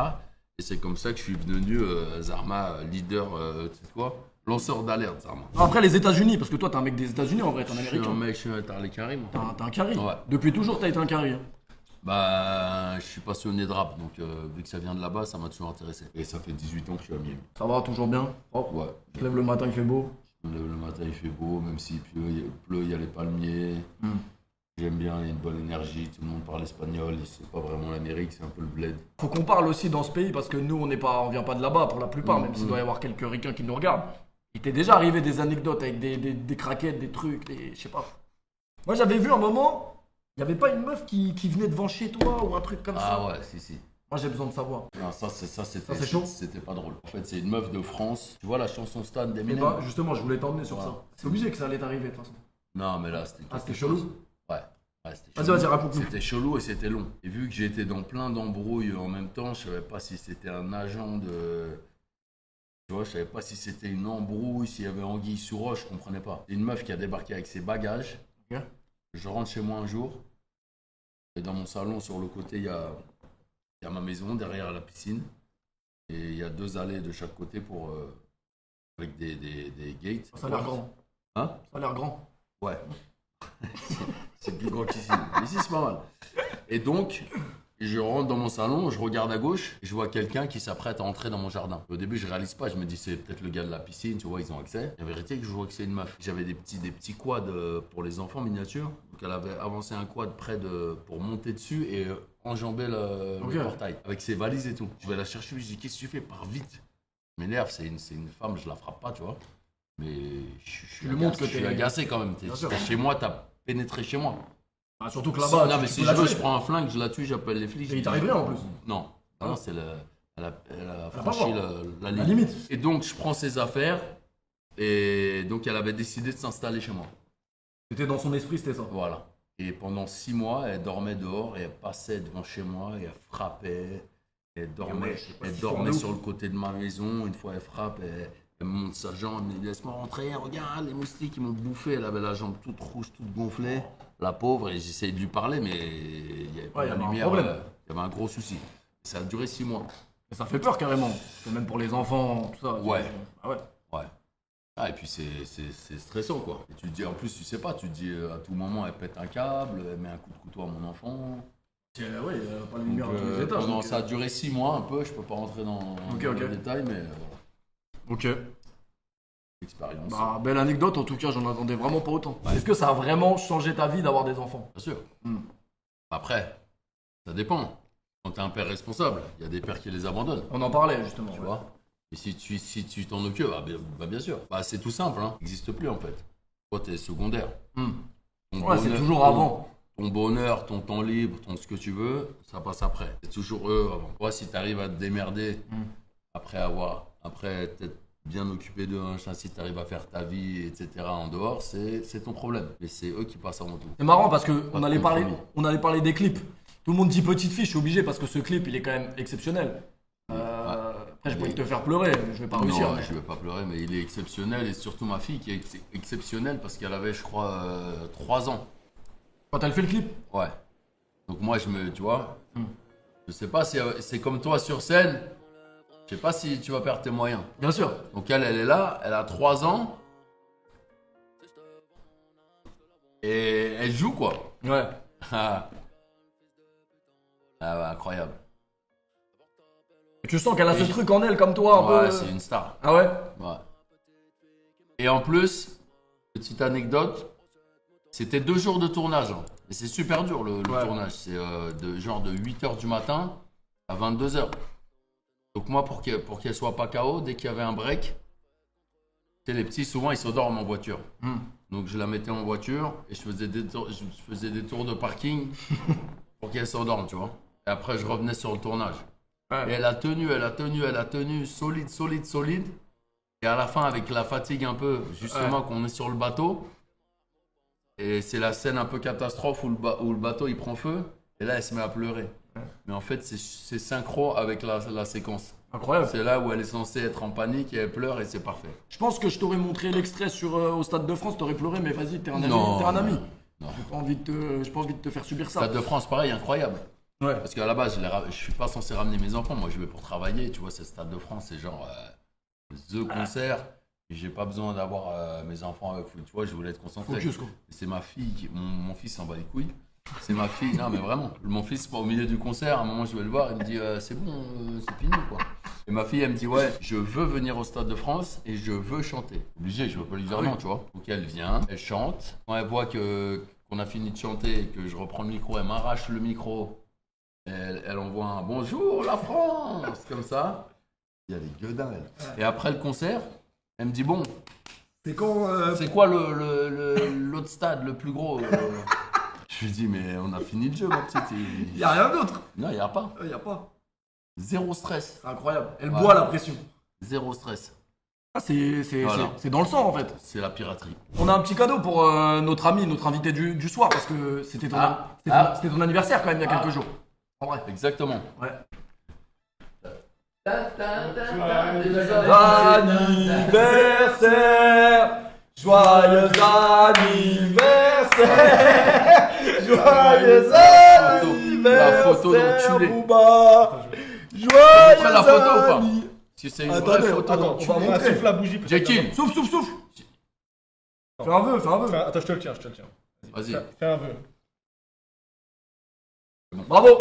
Et c'est comme ça que je suis devenu Zarma leader, tu sais quoi? Lanceur d'alerte, ça. Après les États-Unis, parce que toi t'es un mec des États-Unis en vrai, t'es un américain. Je suis un mec, t'as les carrés, moi. T'es un carré. Ouais. Depuis toujours t'as été un carré. Bah, je suis passionné de rap, donc vu que ça vient de là-bas, ça m'a toujours intéressé. Et ça fait 18 ans que je suis à Miami. Ça va toujours bien? Propre. Ouais. Tu te lèves le matin, il fait beau. Je me lève le matin, il fait beau, même s'il pleut, il y a les palmiers. J'aime bien, il y a une bonne énergie, tout le monde parle espagnol, c'est pas vraiment l'Amérique, c'est un peu le bled. Faut qu'on parle aussi dans ce pays parce que nous on vient pas de là-bas pour la plupart, même s'il doit y avoir quelques ricains qui nous regardent. Il t'est déjà arrivé des anecdotes avec des craquettes, des trucs, je sais pas. Moi j'avais vu un moment, il y avait pas une meuf qui venait devant chez toi ou un truc comme ça. Ah ouais, si. Moi j'ai besoin de savoir. Non, c'était chaud. C'était pas drôle. En fait, c'est une meuf de France. Tu vois la chanson Stan Et d'Eminem? bah justement, je voulais t'emmener sur Ouais. ça. C'est obligé que ça allait t'arriver de toute façon. Non, mais là, c'était. C'était chelou. Ouais, c'était chelou. Vas-y, raconte-nous. C'était chelou et c'était long. Et vu que j'étais dans plein d'embrouilles en même temps, je savais pas si c'était un agent de. Tu vois, je savais pas si c'était une embrouille, s'il y avait anguille sous roche, je comprenais pas. C'est une meuf qui a débarqué avec ses bagages. Ok. Je rentre chez moi un jour. Et dans mon salon, sur le côté, il y a ma maison, derrière la piscine. Et il y a 2 allées de chaque côté avec des gates. Ça a l'air grand. Hein? Ça a l'air grand. Ouais. C'est plus grand qu'ici. Ici, c'est pas mal. Et donc, je rentre dans mon salon, je regarde à gauche et je vois quelqu'un qui s'apprête à entrer dans mon jardin. Au début, je réalise pas, je me dis c'est peut-être le gars de la piscine, tu vois, ils ont accès. La vérité, que je vois que c'est une meuf. J'avais des petits quads pour les enfants miniatures. Donc, elle avait avancé un quad pour monter dessus et enjamber le portail avec ses valises et tout. Je vais la chercher, je dis qu'est-ce que tu fais? Pars vite. Je m'énerve, c'est une femme, je la frappe pas, tu vois. Mais je suis agacé quand même. T'es chez moi, t'as pénétré chez moi. Ah, surtout que là-bas. Non, mais si je veux, je prends un flingue, je la tue, j'appelle les flics. Et il t'arrive rien en plus. Non. Non, c'est elle a franchi la La limite. Et donc, je prends ses affaires. Et donc, elle avait décidé de s'installer chez moi. C'était dans son esprit, c'était ça. Voilà. Et pendant 6 mois, elle dormait dehors et elle passait devant chez moi et elle frappait. Elle dormait sur le côté de ma maison. Une fois, elle frappe, elle monte sa jambe, elle me dit laisse-moi rentrer, regarde les moustiques qui m'ont bouffé. Elle avait la jambe toute rouge, toute gonflée. La pauvre, et j'essayais de lui parler, mais il n'y avait pas de lumière. Il y avait un gros souci. Ça a duré 6 mois. Et ça fait peur carrément. Même pour les enfants, tout ça. Ouais. Ah ouais. Ouais. Ah, et puis c'est stressant quoi. Et tu te dis, en plus, tu sais pas, tu te dis à tout moment, elle pète un câble, elle met un coup de couteau à mon enfant. Ouais, pas de lumière à tous les étages. Pendant, ça a duré 6 mois un peu, je peux pas rentrer dans les détails, mais ok. Expérience. Bah, belle anecdote, en tout cas, j'en attendais vraiment pas autant. Ouais. Est-ce que ça a vraiment changé ta vie d'avoir des enfants? Bien sûr. Après, ça dépend. Quand t'es un père responsable, il y a des pères qui les abandonnent. On en parlait justement. Tu vois. Et si tu t'en occupes, bah bien sûr. Bah, c'est tout simple, hein. Ça n'existe plus en fait. Toi, t'es secondaire. Ouais, c'est toujours avant. Ton bonheur, ton temps libre, ton ce que tu veux, ça passe après. C'est toujours eux avant. Toi, si t'arrives à te démerder après être bien occupé de si tu arrives à faire ta vie, etc. en dehors, c'est ton problème. Mais c'est eux qui passent avant tout. C'est marrant parce qu'on allait parler des clips. Tout le monde dit petite fille, je suis obligé parce que ce clip, il est quand même exceptionnel. Après, je peux te faire pleurer, je vais pas réussir. Non, je vais pas pleurer, mais il est exceptionnel. Et surtout ma fille qui est exceptionnelle parce qu'elle avait, je crois, 3 ans. Quand elle fait le clip? Ouais. Donc moi, tu vois, je sais pas si c'est comme toi sur scène. Je sais pas si tu vas perdre tes moyens. Bien sûr. Donc elle est là, elle a 3 ans. Et elle joue quoi. Ouais. Ah ouais, incroyable. Et tu sens qu'elle a ce truc en elle comme toi, un Ouais, peu. c'est une star. Ah ouais? Ouais. Et en plus, petite anecdote, c'était 2 jours de tournage. Hein. Et c'est super dur le tournage. C'est de 8h du matin à 22h. Donc moi, pour qu'elle soit pas KO, dès qu'il y avait un break, tu sais, les petits, souvent, ils s'endorment en voiture. Donc je la mettais en voiture et je faisais des tours de parking pour qu'elle s'endorme, tu vois. Et après, je revenais sur le tournage. Ouais. Et elle a tenu, solide. Et à la fin, avec la fatigue un peu, justement, qu'on est sur le bateau, et c'est la scène un peu catastrophe où le bateau il prend feu, et là elle se met à pleurer. Mais en fait, c'est synchro avec la séquence. Incroyable. C'est là où elle est censée être en panique et elle pleure et c'est parfait. Je pense que je t'aurais montré l'extrait au Stade de France, t'aurais pleuré, mais vas-y, t'es un ami. Non, T'es un ami. non. J'ai pas envie de te faire subir ça. Stade de France, pareil, incroyable. Ouais. Parce qu'à la base, je suis pas censé ramener mes enfants. Moi, je vais pour travailler. Tu vois, c'est Stade de France, c'est genre the concert. Et j'ai pas besoin d'avoir mes enfants avec vous. Tu vois, je voulais être concentré. Focus, quoi. C'est ma fille, mon fils s'en bat les couilles. C'est ma fille, non mais vraiment. Mon fils, au milieu du concert, à un moment je vais le voir, il me dit c'est bon, c'est fini quoi. Et ma fille, elle me dit ouais, je veux venir au Stade de France et je veux chanter. Obligé, je veux pas lui dire non, tu vois. Donc elle vient, elle chante. Quand elle voit qu'on a fini de chanter et que je reprends le micro, elle m'arrache le micro. Elle envoie un bonjour la France, comme ça. Il y a des gueudins elle. Et après le concert, elle me dit bon, C'est quand. c'est quoi l'autre stade le plus gros Je lui dis mais on a fini le jeu ma petite. Y a rien d'autre. Non, il n'y a pas. Y a pas. Zéro stress. C'est incroyable. Elle Ouais. boit la pression. Zéro stress. Ah, c'est Voilà. dans le sang en fait. C'est la piraterie. On a un petit cadeau pour notre ami, notre invité du soir, parce que c'était ton anniversaire quand même il y a quelques jours. En vrai. Exactement. Ouais. Anniversaire, joyeux anniversaire, joyeux La photo d'enculé. Booba. Montrer Joyeux la photo ou pas anniversaire. Si c'est une Attendez, vraie photo attends, on d'enculé. va montrer. Souffle la bougie. peut-être. Jekyll, Souffle. Fais un vœu. Attends, je te le tiens. vas-y. Fais un vœu. Bravo.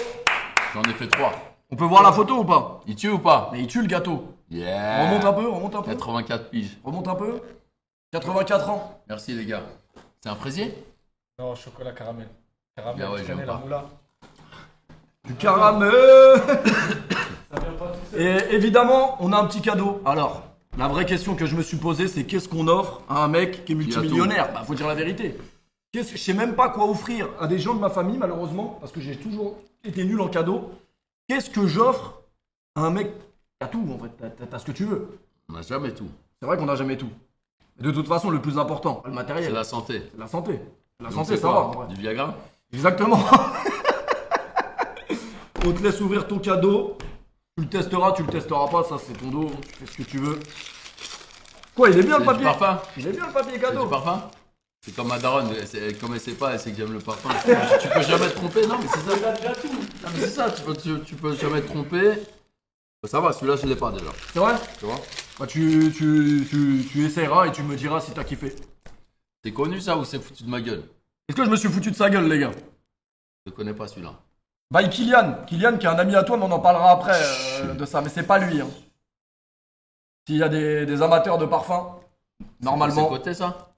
J'en ai fait 3. On peut voir la photo ou pas? Il tue ou pas? Mais il tue le gâteau. Yeah. Remonte un peu. 84 piges. Remonte un peu. 84 ans. Merci les gars. C'est un fraisier? Non, chocolat caramel. Caramel, Ah ouais, tu j'aime connais pas. la moula. Du caramel. Et évidemment, on a un petit cadeau. Alors, la vraie question que je me suis posée, c'est qu'est-ce qu'on offre à un mec qui est multimillionnaire? Bah, faut dire la vérité. Je sais même pas quoi offrir à des gens de ma famille, malheureusement, parce que j'ai toujours été nul en cadeau. Qu'est-ce que j'offre à un mec? T'as tout, en fait. T'as ce que tu veux. On n'a jamais tout. C'est vrai qu'on n'a jamais tout. Mais de toute façon, le plus important, le matériel, C'est la santé. c'est la santé. La Donc, santé, c'est ça va. quoi en vrai. Du Viagra? Exactement. On te laisse ouvrir ton cadeau. Tu le testeras pas, ça c'est ton dos. Tu fais ce que tu veux. Quoi, il est bien le C'est du papier? parfum? Il est bien le papier C'est cadeau. du parfum? C'est comme ma daronne, comme elle sait pas, elle sait que j'aime le parfum. Tu peux jamais te tromper, non mais c'est ça. Non mais c'est ça, tu peux jamais te tromper. Ça va, celui-là je l'ai pas déjà. C'est vrai? Tu vois? Bah tu essaieras et tu me diras si t'as kiffé. C'est connu ça ou c'est foutu de ma gueule? Est-ce que je me suis foutu de sa gueule, les gars? Je connais pas celui-là. By Kylian qui est un ami à toi, mais on en parlera après de ça. Mais c'est pas lui. Hein. S'il y a des amateurs de parfum, normalement. C'est côté ça?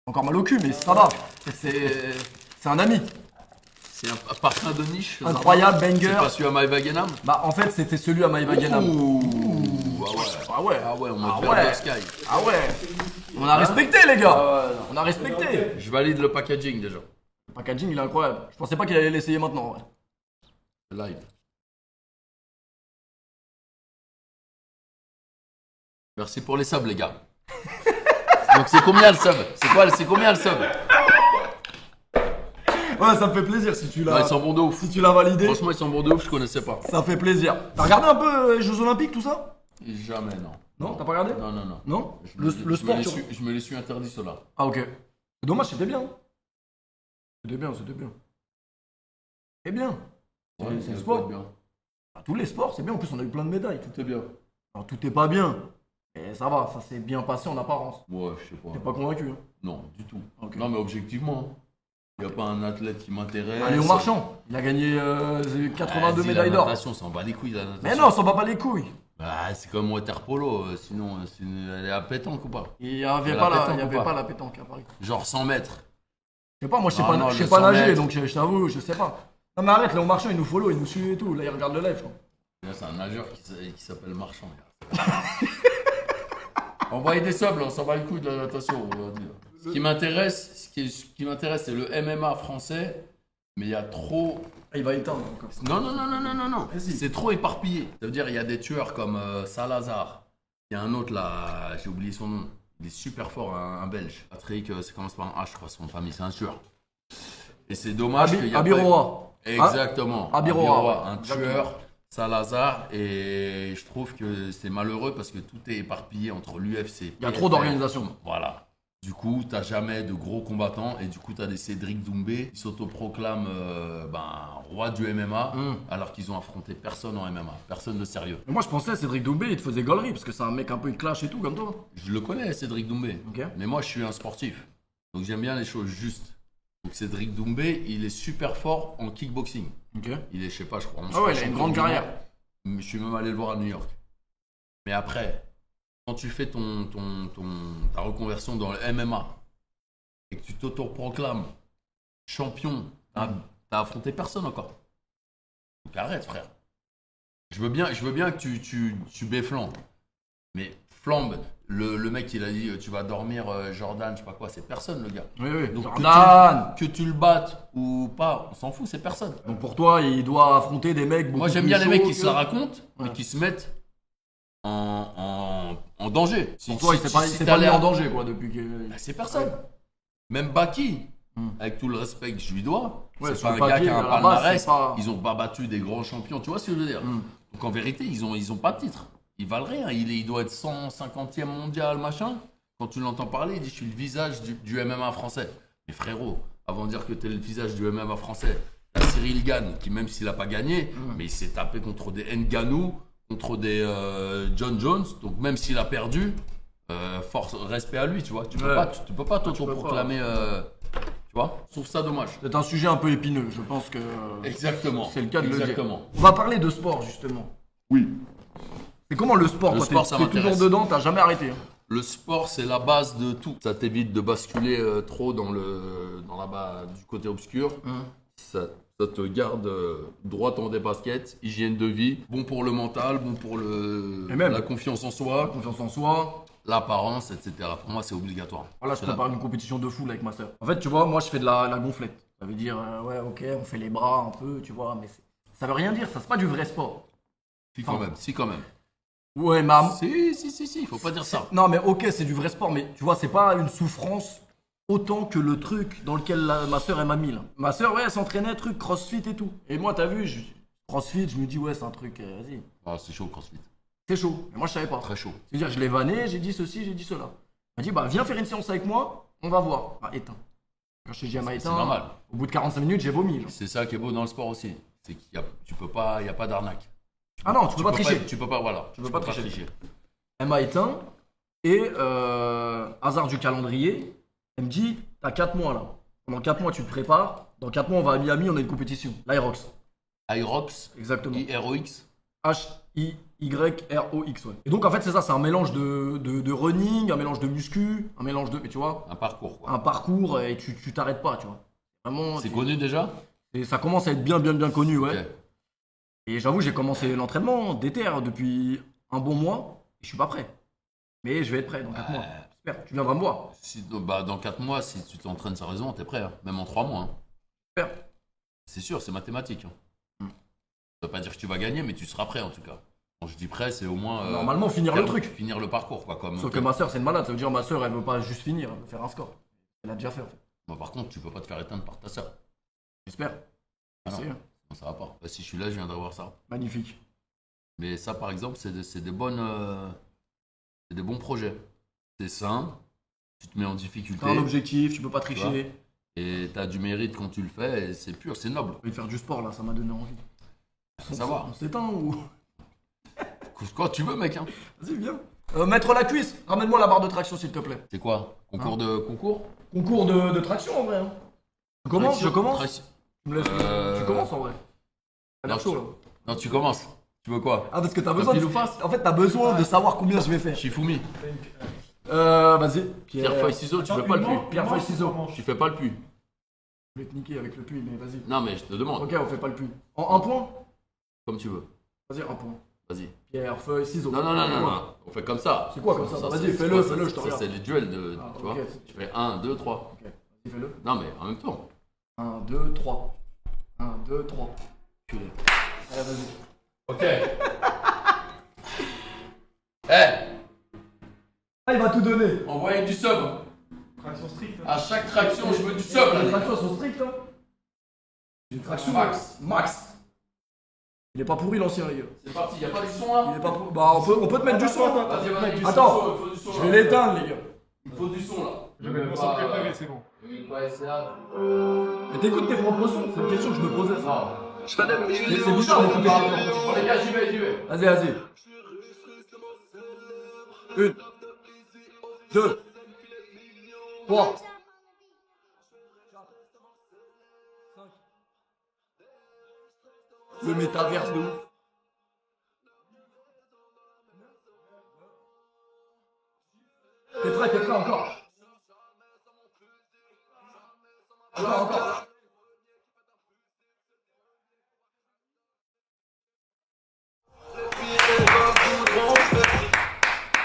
Encore mal au cul, mais ça va. C'est un ami. C'est un parfum de niche. Incroyable, C'est banger. pas celui à Maïvagenam? Bah en fait c'était celui à Maïvagenam. Ah ouais. Ah ouais, on m'a Ah fait ouais. le sky. Ah ouais. On a respecté les gars. On a respecté. Je valide le packaging déjà. Le packaging il est incroyable. Je pensais pas qu'il allait l'essayer maintenant. Ouais. Live. Merci pour les subs les gars. Donc c'est combien le sub? C'est combien le sub? Ouais, ça me fait plaisir si tu l'as. Ouais, ils sont bons de ouf. Si tu l'as validé. Franchement, ils sont bons de ouf, je connaissais pas. Ça fait plaisir. T'as regardé un peu les Jeux Olympiques tout ça? Jamais, non. Non, t'as pas regardé? Non, non, non. Non. Je Le sport. je me les suis interdit cela. Ah ok. C'est dommage, c'était bien. C'était bien. C'est bien. Ouais, C'est le ça sport. peut être bien. Tous les sports, c'est bien. En plus, on a eu plein de médailles. C'est bien. Alors, tout est pas bien. Et ça va, ça s'est bien passé en apparence. Ouais, je sais pas. T'es pas convaincu, hein? Non, du tout. Ok. Non, mais objectivement, il n'y a pas un athlète qui m'intéresse. Léon Marchand, il a gagné 82 Vas-y, médailles la d'or. natation, ça en bat les couilles, la natation. Mais non, on s'en bat pas les couilles. Bah, c'est comme water polo, sinon, elle est à pétanque ou pas? Il y avait, La pas, pétanque il y ou avait pas pas la pétanque à Paris. Genre 100 mètres. Je sais pas, moi je sais Ah pas, non, je sais le pas 100 nager, mètres. donc je t'avoue, je sais pas. Non mais arrête, Léon Marchand il nous follow, il nous suit et tout. Là il regarde le live, je crois. Là, c'est un nageur qui s'appelle Marchand. Envoyez des subs, là, on s'en bat les couilles de la natation, on va dire. Ce qui m'intéresse, c'est le MMA français, mais il y a trop. Ah, il va éteindre encore. Non. Vas-y. C'est trop éparpillé. Ça veut dire il y a des tueurs comme Salazar. Il y a un autre là, j'ai oublié son nom. Il est super fort, un Belge. Patrick, ça commence par un H, je crois, son famille, c'est un tueur. Et c'est dommage qu'il y a Abiroa. Exactement. Abiroa, un exactement. tueur, Salazar, et je trouve que c'est malheureux parce que tout est éparpillé entre l'UFC. Il y a trop d'organisations. Voilà. Du coup, t'as jamais de gros combattants et du coup, t'as des Cédric Doumbé qui s'autoproclament roi du MMA alors qu'ils ont affronté personne en MMA, personne de sérieux. Mais moi je pensais Cédric Doumbé il te faisait gaulerie parce que c'est un mec un peu il clash et tout comme toi. Je le connais, Cédric Doumbé, Ok. mais moi, je suis un sportif, donc j'aime bien les choses justes. Donc Cédric Doumbé, il est super fort en kickboxing. Ok. Il est, je sais pas, je crois. Ah ouais, il a une grande carrière. Je suis même allé le voir à New York. Mais après, quand tu fais ta reconversion dans le MMA et que tu t'autoproclames champion, t'as affronté personne encore. Donc arrête, frère. Je veux bien que tu béflandes. Mais flambe, le mec il a dit tu vas dormir Jordan, je sais pas quoi, c'est personne le gars. Oui. Donc Jordan. que tu le battes ou pas, on s'en fout, c'est personne. Donc pour toi il doit affronter des mecs beaucoup Moi j'aime plus bien les mecs chauds qui se la racontent Ouais. et qui se mettent en danger. Pour toi il s'est pas mis en danger quoi depuis que. Bah, c'est personne. Même Baki, avec tout le respect que je lui dois, Ouais, c'est sur pas le un gars papier, qui a un à la base, palmarès. c'est pas- Ils ont pas battu des grands champions, tu vois ce que je veux dire. Donc en vérité, ils ont pas de titre. Ils valent rien. Il doit être 150e mondial, machin. Quand tu l'entends parler, il dit je suis le visage du MMA français. Mais frérot, avant de dire que tu es le visage du MMA français, t'as Cyril Gane, qui même s'il a pas gagné, mais il s'est tapé contre des Ngannou, contre des John Jones. Donc même s'il a perdu, force, respect à lui, tu vois. Tu peux pas t'autoproclamer, tu vois. Je trouve ça dommage. C'est un sujet un peu épineux, je pense que. Exactement. C'est le cas de le dire. Exactement. On va parler de sport justement. Oui. C'est comment le sport? Le Toi, sport, ça t'es toujours m'intéresse. dedans, t'as jamais arrêté. Hein. Le sport, c'est la base de tout. Ça t'évite de basculer trop dans du côté obscur. Ça te garde droit dans des baskets, hygiène de vie, bon pour le mental, bon pour Et même- la confiance en soi, Confiance en soi. l'apparence, etc. Pour moi, c'est obligatoire. Voilà, je C'est là. prépare une compétition de foule avec ma soeur. En fait, tu vois, moi je fais de la gonflette. Ça veut dire, ouais, ok, on fait les bras un peu, tu vois, mais ça veut rien dire, ça c'est pas du vrai sport. Si, quand même. Si, quand même. Ouais, mais. Si, faut pas dire ça. Non, mais ok, c'est du vrai sport, mais tu vois, c'est pas une souffrance autant que le truc dans lequel ma soeur elle m'a mis là. Ma soeur, ouais, elle s'entraînait, truc crossfit et tout. Et moi, t'as vu, crossfit, je me dis, ouais, c'est un truc, vas-y. Ah, c'est chaud, CrossFit. C'est chaud, mais moi je savais pas. Très chaud. C'est-à-dire, je l'ai vanné, j'ai dit ceci, j'ai dit cela. Elle m'a dit, bah, viens faire une séance avec moi, on va voir. Bah, éteins. Quand je t'ai dit, elle m'a éteint. normal. Au bout de 45 minutes, j'ai vomi. Genre. C'est ça qui est beau dans le sport aussi. C'est qu'il y a, il y a pas d'arnaque. Ah non, tu peux pas tricher. Tu peux pas, voilà. Tu peux pas tricher. Elle m'a éteint et hasard du calendrier, elle me dit t'as 4 mois là. Pendant 4 mois tu te prépares. Dans 4 mois on va à Miami, on a une compétition. L'Irox. Irox, Exactement. IROX. H-I-Y-R-O-X, ouais. Et donc en fait c'est ça, c'est un mélange de running, un mélange de muscu, un mélange de. Mais tu vois, Un parcours, quoi. un parcours et tu t'arrêtes pas, tu vois. Vraiment. C'est connu déjà? Et ça commence à être bien connu, ouais. Ok. Et j'avoue, j'ai commencé l'entraînement d'été depuis un bon mois et je suis pas prêt. Mais je vais être prêt dans 4 mois. J'espère. Tu viendras me voir. Dans 4 mois, si tu t'entraînes sérieusement, t'es prêt. Hein. Même en 3 mois. Hein. J'espère. C'est sûr, c'est mathématique. Hein. Ça veut pas dire que tu vas gagner, mais tu seras prêt en tout cas. Quand je dis prêt, c'est au moins. Normalement, finir le truc. Finir le parcours, quoi. Comme, Sauf que ma soeur, c'est une malade. Ça veut dire ma soeur, elle veut pas juste finir, elle veut faire un score. Elle a déjà fait en fait. Moi, par contre, tu peux pas te faire éteindre par ta soeur. J'espère. Ah non. C'est Non, ça va pas. Bah, si je suis là, je viendrai voir ça. magnifique. Mais ça, par exemple, c'est des bons projets. C'est sain, tu te mets en difficulté. T'as un objectif, tu peux pas tricher. vois. J'ai Et t'as du mérite quand tu le fais, et c'est pur, c'est noble. envie de faire du sport là, ça m'a donné envie. Faut savoir. On s'éteint ou. Quand tu veux, mec. Hein. Vas-y, viens. Mettre la cuisse. Ramène-moi la barre de traction, s'il te plaît. C'est quoi? Concours de concours? Concours de traction, en vrai. Hein. Je commence. Traction. Tu me laisses. Tu commences, en vrai. T'as l'air Non, chaud, là. Non, tu commences. Tu veux quoi? Ah, parce que t'as besoin pile ou face? En fait, t'as besoin de savoir combien je vais faire. Shifumi. Vas-y. Pierre, feuille, ciseaux, tu fais pas le puits. Pierre, feuille, ciseaux. Tu fais pas le puits. Je vais te niquer avec le puits, mais vas-y. Non, mais je te demande. Ok, on fait pas le puits. En un point? Comme tu veux. Vas-y, un point. Vas-y. Pierre, feuille, ciseaux. Non. On fait comme ça. C'est quoi comme ça? Vas-y, c'est fais-le, quoi, fais-le, je te ça, regarde. c'est les duels de. Ah, Tu vois? ok. Tu fais 1, 2, 3. Ok, vas-y, fais-le. Non, mais en même temps. 1, 2, 3. 1, 2, 3. Culé. Allez, vas-y. Ok. Eh, Ah, il va tout donner. envoyez du sub. Traction stricte. À chaque traction, je veux du sub. Les Là. tractions sont strictes, hein. Une traction Max. Max. Il est pas pourri l'ancien, les gars. C'est parti, y'a pas du son là? Il est pas pourri. Bah, on peut te mettre du son. Vas-y, vas-y, Attends. il faut du son. Je là. vais l'éteindre, les gars. Il faut du son là. Je vais mettre mon son préféré, c'est bon. Mais t'écoutes tes propres sons, c'est une question que je me posais. Non. C'est bizarre d'écouter. Bon, les gars, j'y vais. Vas-y, vas-y. 1, 2, 3. Le métaverse de ouf. T'es prêt encore. Encore.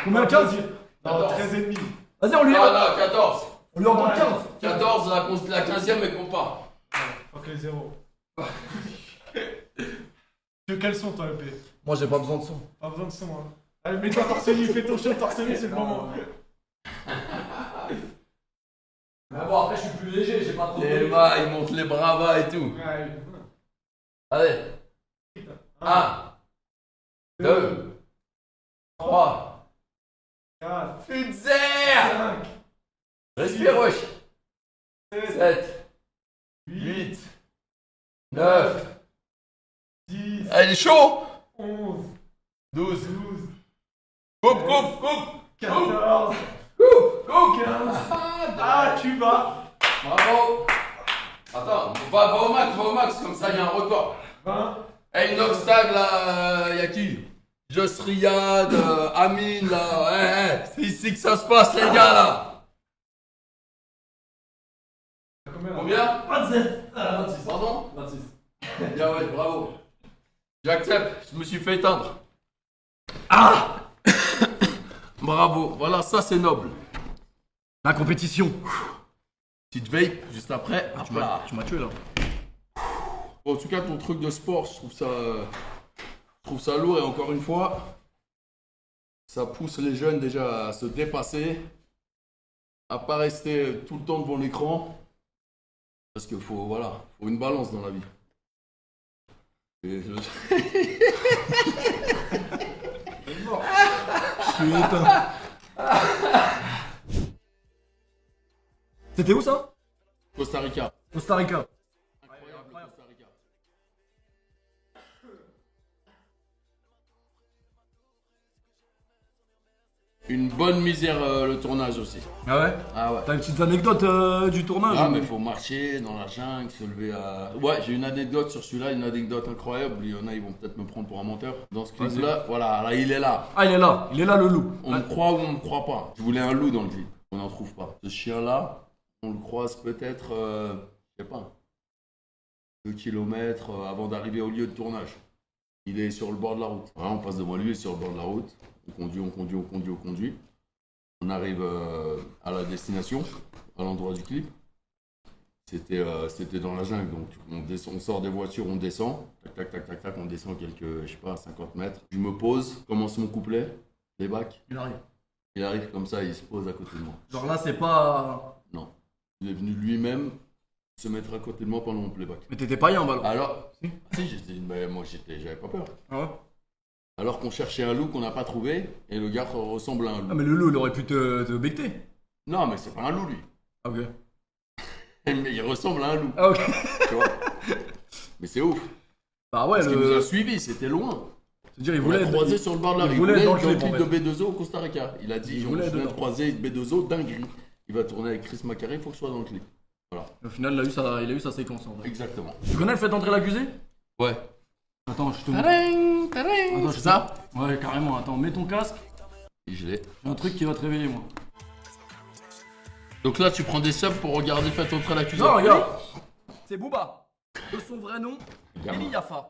Combien? 15? Non, 13,5. Vas-y, on lui Ah non, 14. on lui entend 15. 14, la 15ème, elle compte pas. Fuck les zéros. Que quel son toi, EP? Moi, j'ai pas besoin de son. Pas besoin de son, hein. Allez, mets-toi torse nu, fais ton show torse nu, c'est le moment. Mais bon, après, je suis plus léger, j'ai pas trop Et va, il monte les bravas et tout. Ouais. Allez. 1, 2, 3. 4, Putzer 5, Respire, wesh. 7, 7, 8, 9. 10, Ah, il est chaud 11, 12. 12, Coupe 14, Coupe 15. Ah, tu vas. Bravo. Attends, va au max, comme ça il y a un record. 20, Hey, Noxtag là, y'a qui? Joss Riyad, Amine là, c'est ici que ça se passe les gars là. Combien? 27. 26, pardon? 26. Bien ouais, bravo. J'accepte, je me suis fait éteindre. Bravo, voilà, ça c'est noble. La compétition. Petite vape, juste après. Tu m'as tué là. Bon, en tout cas, ton truc de sport, je trouve ça lourd et encore une fois, ça pousse les jeunes déjà à se dépasser, à pas rester tout le temps devant l'écran, parce qu'il faut une balance dans la vie. Et Je suis éteint. C'était où ça? Costa Rica. Costa Rica. Incroyable, Costa Rica. Une bonne misère le tournage aussi. Ah ouais? Ah ouais. T'as une petite anecdote du tournage? Ah mais faut marcher dans la jungle, se lever à... Ouais, j'ai une anecdote sur celui-là, une anecdote incroyable. Il y en a, ils vont peut-être me prendre pour un menteur. Dans ce clip-là, voilà, là, il est là. Ah, il est là le loup. On me croit ou on me croit pas. Je voulais un loup dans le clip, on n'en trouve pas. Ce chien-là, on le croise peut-être, je sais pas, 2 kilomètres avant d'arriver au lieu de tournage. Il est sur le bord de la route. Voilà, on passe devant lui, il est sur le bord de la route. On conduit. On arrive à la destination, à l'endroit du clip. C'était dans la jungle, donc on sort des voitures, on descend. Tac, on descend quelques, je sais pas, 50 mètres. Je me pose, commence mon couplet, les bacs. Il arrive comme ça, il se pose à côté de moi. Genre là, c'est pas. Non. Il est venu lui-même se mettre à côté de moi pendant mon playback. Mais t'étais pas un ballon. Alors, moi j'avais pas peur. Ah ouais? Alors qu'on cherchait un loup qu'on n'a pas trouvé, et le gars ressemble à un loup. Ah, mais le loup, il aurait pu te becter. Non, mais c'est pas un loup lui. Ah, ok. Mais il ressemble à un loup. Ah, ok. Tu vois. Mais c'est ouf. Bah ouais, Parce qu'il nous a suivis, c'était loin. C'est-à-dire, il On l'a voulait. croisé sur le bord de la rue. il voulait être dans le être clip, en clip fait. de B2O au Costa Rica. Il a dit, Il je voulait viens de dedans. croiser B2O, dinguerie. Il va tourner avec Chris Macari, il faut que je sois dans le clip. Voilà. Au final, il a eu sa séquence en vrai. Exactement. Tu connais le fait d'entrer l'accusé? Ouais. Attends, je te montre. Tadang, tadang. Attends, C'est ça? Ouais, carrément. Attends, mets ton casque. Je l'ai. J'ai un truc qui va te réveiller, moi. Donc là, tu prends des subs pour regarder Faites entrer l'accusé. Non, regarde. C'est Booba. De son vrai nom, Eli Yafa.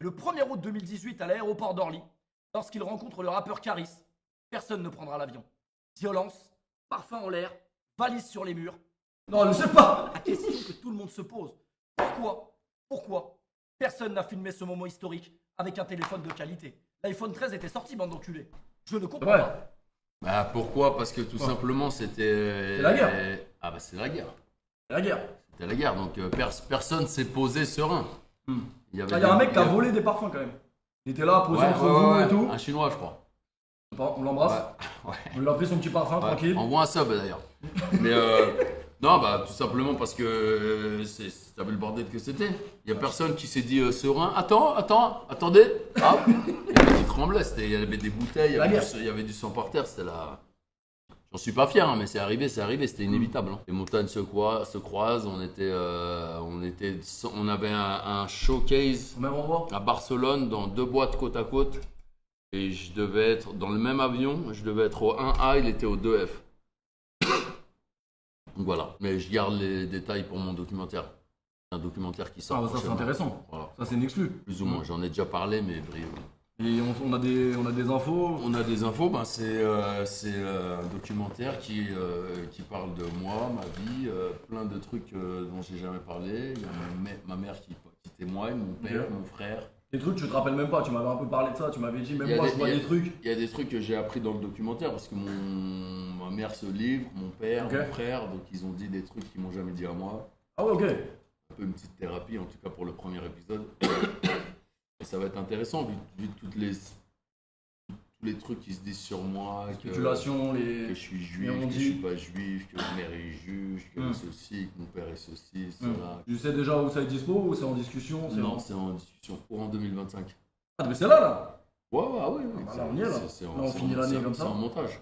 Le 1er août 2018 à l'aéroport d'Orly, lorsqu'il rencontre le rappeur Caris, personne ne prendra l'avion. Violence, parfum en l'air, valise sur les murs. Non, je sais pas. La question que tout le monde se pose. Pourquoi personne n'a filmé ce moment historique avec un téléphone de qualité? L'iPhone 13 était sorti, bande d'enculés. Je ne comprends pas. Bah pourquoi? Parce que tout simplement c'était... C'est la guerre. Ah bah c'est la guerre. C'est la guerre. C'était la guerre, donc personne s'est posé serein. Il y Il y a un mec qui a volé des parfums quand même. Il était là, posé entre vous et tout. Un chinois je crois. On l'embrasse. Ouais. On lui a pris son petit parfum tranquille. Envoie un sub d'ailleurs. Mais non, bah tout simplement parce que t'as vu le bordel que c'était. Il y a personne qui s'est dit serein. Attendez. Ah, il y avait qui tremblait, il y avait des bouteilles, il y avait du sang par terre, c'était là. J'en suis pas fier, hein, mais c'est arrivé, c'était inévitable. Hein. Les montagnes se croisent, on avait un showcase Au même endroit. à Barcelone dans 2 boîtes côte à côte. Et je devais être dans le même avion, je devais être au 1A, il était au 2F. Donc voilà, mais je garde les détails pour mon documentaire. C'est un documentaire qui sort. Ah bah ça c'est prochainement. intéressant. Voilà. Ça c'est une exclue. Plus ou moins, j'en ai déjà parlé, mais brièvement. Et on a des infos. On a des infos, ben c'est un documentaire qui parle de moi, ma vie, plein de trucs dont j'ai jamais parlé. Il y a ma mère qui témoigne, mon père, mon frère. Des trucs tu te rappelles même pas, tu m'avais un peu parlé de ça, tu m'avais dit Il y même a moi des- je vois il y a- des trucs. Il y a des trucs que j'ai appris dans le documentaire parce que ma mère se livre, mon père, Ok. mon frère, donc ils ont dit des trucs qu'ils m'ont jamais dit à moi. Ah ouais ok. Un peu une petite thérapie en tout cas pour le premier épisode. Et ça va être intéressant vu tous les trucs qui se disent sur moi, que Spéculation, je suis juif, on que je dit- suis pas juif, que ma mère est juge, que ceci, que mon père est ceci, cela. Tu sais déjà où ça est dispo ou c'est en discussion? Non, c'est en discussion pour en 2025. Ah mais c'est là. Ouais. bah là, on y est, là. C'est Là, on finit l'année comme ça. C'est en montage.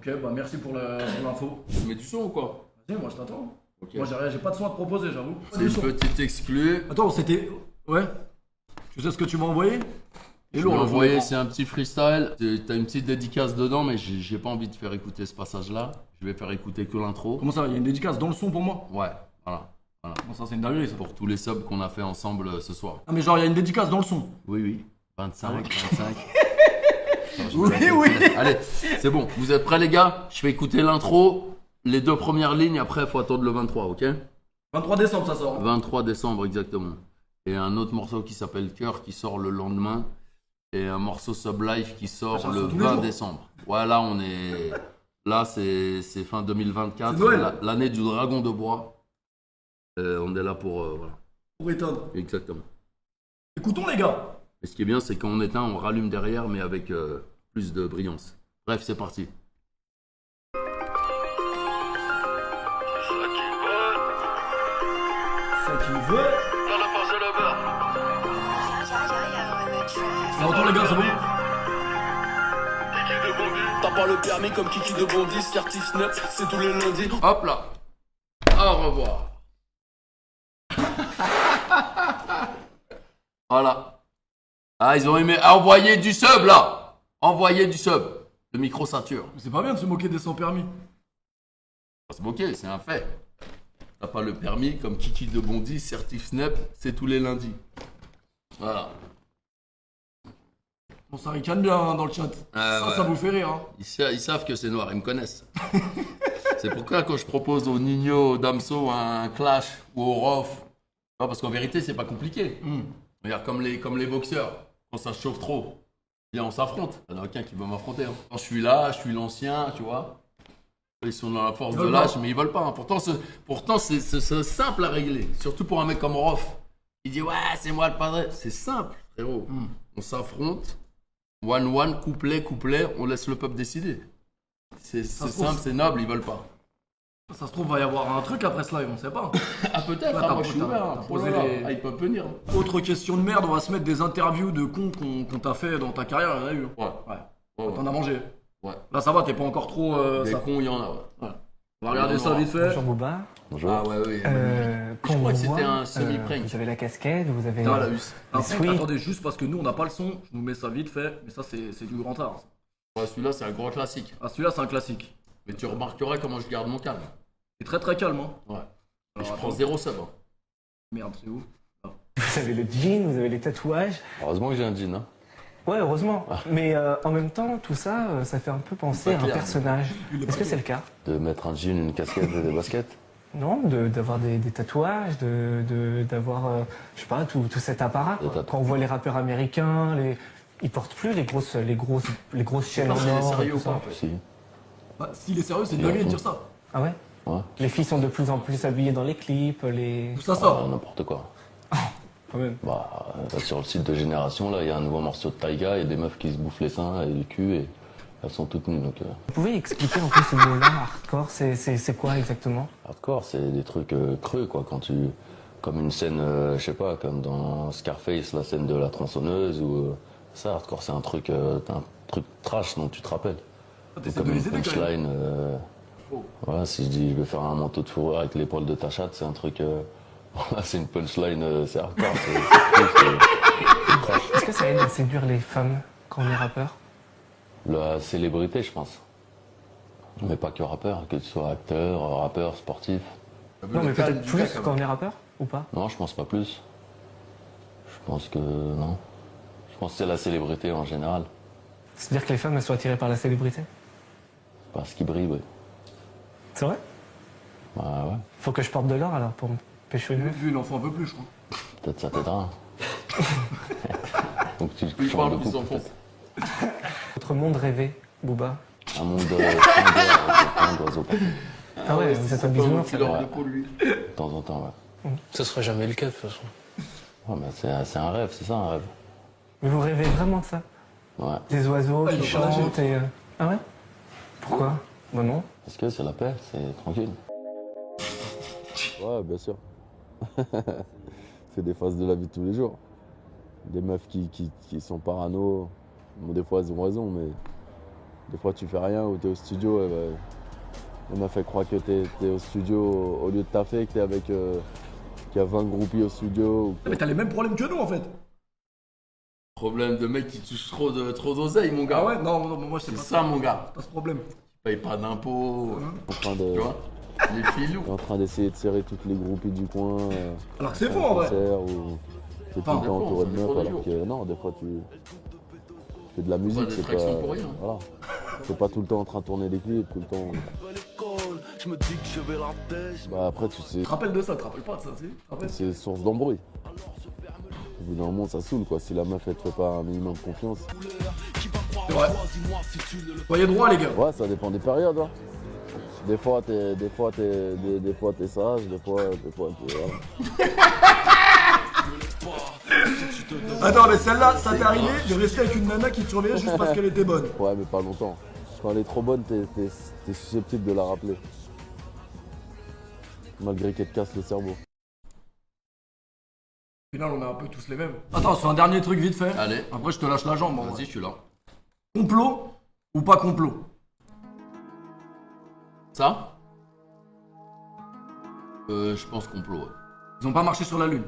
Ok bah merci pour l'info. Tu mets du son ou quoi? Vas-y moi je t'attends. Ok. Moi j'ai pas de son à te proposer j'avoue. C'est une petite exclue. Attends c'était... Ouais. Tu sais ce que tu m'as envoyé? Je l'ai envoyé, c'est un petit freestyle. T'as une petite dédicace dedans, mais j'ai pas envie de faire écouter ce passage-là. Je vais faire écouter que l'intro. Comment ça? Il y a une dédicace dans le son pour moi? Ouais, voilà. Bon ça c'est une dinguerie ça. Pour tous les subs qu'on a fait ensemble ce soir. Ah mais genre il y a une dédicace dans le son. Oui. 25. Oui. Allez, c'est bon. Vous êtes prêts les gars? Je fais écouter l'intro, les 2 premières lignes, après il faut attendre le 23, ok? 23 décembre ça sort. 23 décembre exactement. Et un autre morceau qui s'appelle Cœur qui sort le lendemain. Et un morceau Sub Life qui sort ça le sort tous les 20 jours. décembre. Ouais, là on est... Là c'est fin 2024, C'est Noël. l'année du dragon de bois. On est là pour... voilà. Pour éteindre. Exactement. Écoutons les gars. Et ce qui est bien, c'est quand on éteint, on rallume derrière, mais avec plus de brillance. Bref, c'est parti. Ça qui veut. On entend les gars, c'est bon? T'as pas le permis comme Kiki de Bondy, certif Snap, c'est tous les lundis. Hop là. Au revoir. Voilà. Ah, ils ont aimé. Envoyez du sub là. Envoyez du sub. Le micro ceinture. C'est pas bien de se moquer des sans permis. Pas se moquer, c'est un fait. T'as pas le permis comme Kiki de Bondy, certif Snap, c'est tous les lundis. Voilà. On ça ricane bien hein, dans le chat. Ouais. Ça vous fait rire. Hein. Ils savent que c'est noir, ils me connaissent. C'est pourquoi quand je propose au Nino, au Damso un clash ou au Rof, parce qu'en vérité c'est pas compliqué. Regarde comme les boxeurs, quand ça se chauffe trop, bien on s'affronte. Il n'y en a aucun qui veut m'affronter. Hein. Quand je suis là, je suis l'ancien, tu vois. Ils sont dans la force de l'âge, mais ils veulent pas. Hein. Pourtant c'est simple à régler, surtout pour un mec comme Rof. Il dit ouais c'est moi le padre. C'est simple frérot. On s'affronte. One, couplet, on laisse le peuple décider. C'est simple, c'est noble, ils veulent pas. Ça se trouve, va y avoir un truc après ce live, on sait pas. Ah peut-être, Là, ah, t'as moi je suis t'as- ouvert. t'as Oh posé là là. les- Ah, ils peuvent venir. Autre question de merde, on va se mettre des interviews de cons qu'on t'a fait dans ta carrière, il y en a eu. Ouais. Ouais, T'en as mangé. Ouais. Là, ça va, t'es pas encore trop. Des ça. cons, il y en a, ouais. On va regarder Non, ça non. vite fait. Bonjour Booba. Bonjour. Ah ouais, oui. Quand je on crois que vous c'était voit, un semi-prank. Vous avez la casquette, vous avez. Putain, la husse. Les Après, sweets. attendez, juste parce que nous on n'a pas le son, je nous mets ça vite fait, mais ça c'est du grand art. ça. Ouais, celui-là, c'est un gros classique. Ah, celui-là c'est un classique. Mais tu remarqueras comment je garde mon calme. C'est très très calme, hein. Ouais. Et Alors, je prends attends. 0 sub. Hein. Merde, c'est où? Vous avez le jean, vous avez les tatouages. Heureusement que j'ai un jean, hein. Ouais, heureusement. Mais en même temps, tout ça, ça fait un peu penser Pas à un clair. personnage. Est-ce que c'est le cas? De mettre un jean, une casquette et des baskets. Non, d'avoir des tatouages, d'avoir, je sais pas, tout cet apparat. Des quoi. tatouages. Quand on voit les rappeurs américains, ils portent plus les grosses chaînes en pas s'il est or. et sérieux tout ou pas, ça. en fait. Si. Bah, s'il est sérieux, c'est Il de est à lui de fond. dire ça. Ah ouais? Ouais. Les filles sont de plus en plus habillées dans les clips, les. Tout ça Ah, sort. n'importe quoi. Quand même. Bah, sur le site de Génération, là, il y a un nouveau morceau de Taiga, il y a des meufs qui se bouffent les seins et le cul et elles sont toutes nues. Donc, Vous pouvez expliquer un peu ce mot-là, hardcore, c'est quoi exactement? hardcore, c'est des trucs creux, quoi. Quand tu, comme une scène, je sais pas, comme dans Scarface, la scène de la tronçonneuse ou ça, hardcore, c'est un truc trash dont tu te rappelles. Ah, t'essaies Comme de une les aider quand même. punchline. Oh. Voilà, si je dis je vais faire un manteau de fourrure avec l'épaule de ta chatte, c'est un truc. Voilà, c'est une punchline, c'est hardcore, c'est trash. Est-ce que ça aide à séduire les femmes quand on est rappeur? La célébrité, je pense. Mais pas que rappeur, que tu sois acteur, rappeur, sportif. Non, mais peut-être plus quand on est rappeur, ou pas? Non, je pense pas plus. Je pense que non. Je pense que c'est la célébrité en général. C'est-à-dire que les femmes elles sont attirées par la célébrité? Parce qu'ils brillent, oui. C'est vrai? Bah ouais, Faut que je porte de l'or alors pour me pêcher une meuf? Vu, il en faut un peu plus, je crois. peut-être ça t'aidera. Donc tu Plus je changes de parle, plus couple, en fond. peut-être. Votre monde rêvé, Booba. Un monde plein d'oiseaux partout. Ah ouais, vous êtes un bisounours. Tu leur Ouais. de peau, lui. De temps en temps, ouais. Ça sera jamais le cas de toute façon. Ouais, mais c'est un rêve, c'est ça un rêve. Mais vous rêvez vraiment de ça? Ouais. Des oiseaux Ah, qui ils ont pas lâché. chantent et... Ah ouais? Pourquoi? Bah non. Parce que c'est la paix, c'est tranquille. Ouais, bien sûr. C'est des phases de la vie de tous les jours. Des meufs qui sont parano, bon, des fois elles ont raison, mais des fois tu fais rien ou t'es au studio, la meuf elle croit que t'es au studio au lieu de taffer, que t'es avec qu'il y a 20 groupies au studio. Mais t'as les mêmes problèmes que nous en fait. Problème de mec qui touche trop d'oseille, mon gars. Ah ouais? Non, moi c'est C'est pas ça, mon gars. pas ce problème. Paye pas d'impôts. En train de, Tu vois Les filous. en train d'essayer de serrer toutes les groupies du coin. Alors que c'est à faux un en vrai. concert ou t'es tout Enfin, le temps entouré de ça dépend meufs des alors jours. que non, des fois tu fais de la musique, c'est d'attraction pas. pour rien. Voilà. T'es pas tout le temps en train de tourner des clips, tout le temps. Je me dis que je vais la tête. Bah après tu sais, Tu te rappelles de ça, tu te rappelles pas de ça, tu sais? Tu te rappelles? c'est source d'embrouille. Au bout d'un moment ça saoule quoi, si la meuf elle te fait pas un minimum confiance. C'est vrai. Soyez droits les gars. Ouais, ça dépend des périodes hein. Des fois t'es sage, des fois t'es. Voilà. Attends, mais celle-là, ça t'est arrivé de rester avec une nana qui te surveillait juste parce qu'elle était bonne. Ouais mais pas longtemps. Quand elle est trop bonne, t'es susceptible de la rappeler. Malgré qu'elle te casse le cerveau. Au final, on est un peu tous les mêmes. Attends, c'est un dernier truc vite fait. Allez. Après, je te lâche la jambe. en Vas-y, vrai. je suis là. Complot ou pas complot? Ça Je pense complot, ouais. Ils ont pas marché sur la lune.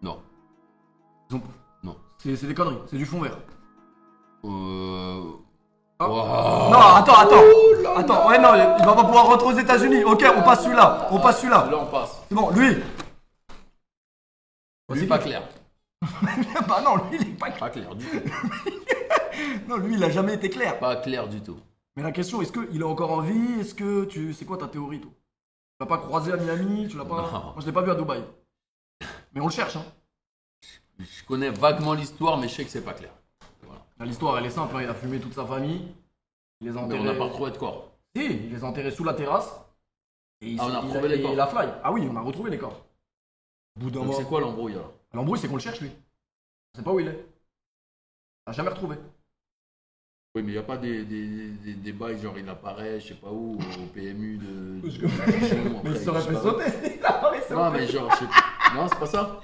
Non. Ils ont... Non. C'est des conneries, c'est du fond vert. Ah. Non, attends. Attends, ouais, non, il va pas pouvoir rentrer aux États-Unis. Ok, on passe celui-là. On passe celui-là. Là, on passe. C'est bon, lui. Lui, pas clair. Bah non, lui, il est pas clair. Pas clair du tout. Non, lui, il a jamais été clair. Pas clair du tout. Mais la question, est-ce qu'il est encore en vie? Est-ce que tu. C'est quoi ta théorie, toi? Tu l'as pas croisé à Miami? Tu l'as pas. Non. Moi, je l'ai pas vu à Dubaï. Mais on le cherche, hein. Je connais vaguement l'histoire, mais je sais que c'est pas clair. Voilà. Là, l'histoire, elle est simple, hein. Il a fumé toute sa famille. Il les a Mais enterrés. on n'a pas retrouvé de corps. Si, il les a enterrés sous la terrasse. Et Ah, on a retrouvé les corps. Il a fly. Ah oui, on a retrouvé les corps. Au bout d'un Donc mois. c'est quoi l'embrouille alors? L'embrouille, c'est qu'on le cherche, lui. On sait pas où il est. On l'a jamais retrouvé. Oui, mais il n'y a pas des bails, genre il apparaît, je sais pas où, au PMU de. Mais il s'aurait fait sauter s'il apparaissait. Non, mais genre, je sais pas. Non, c'est pas ça.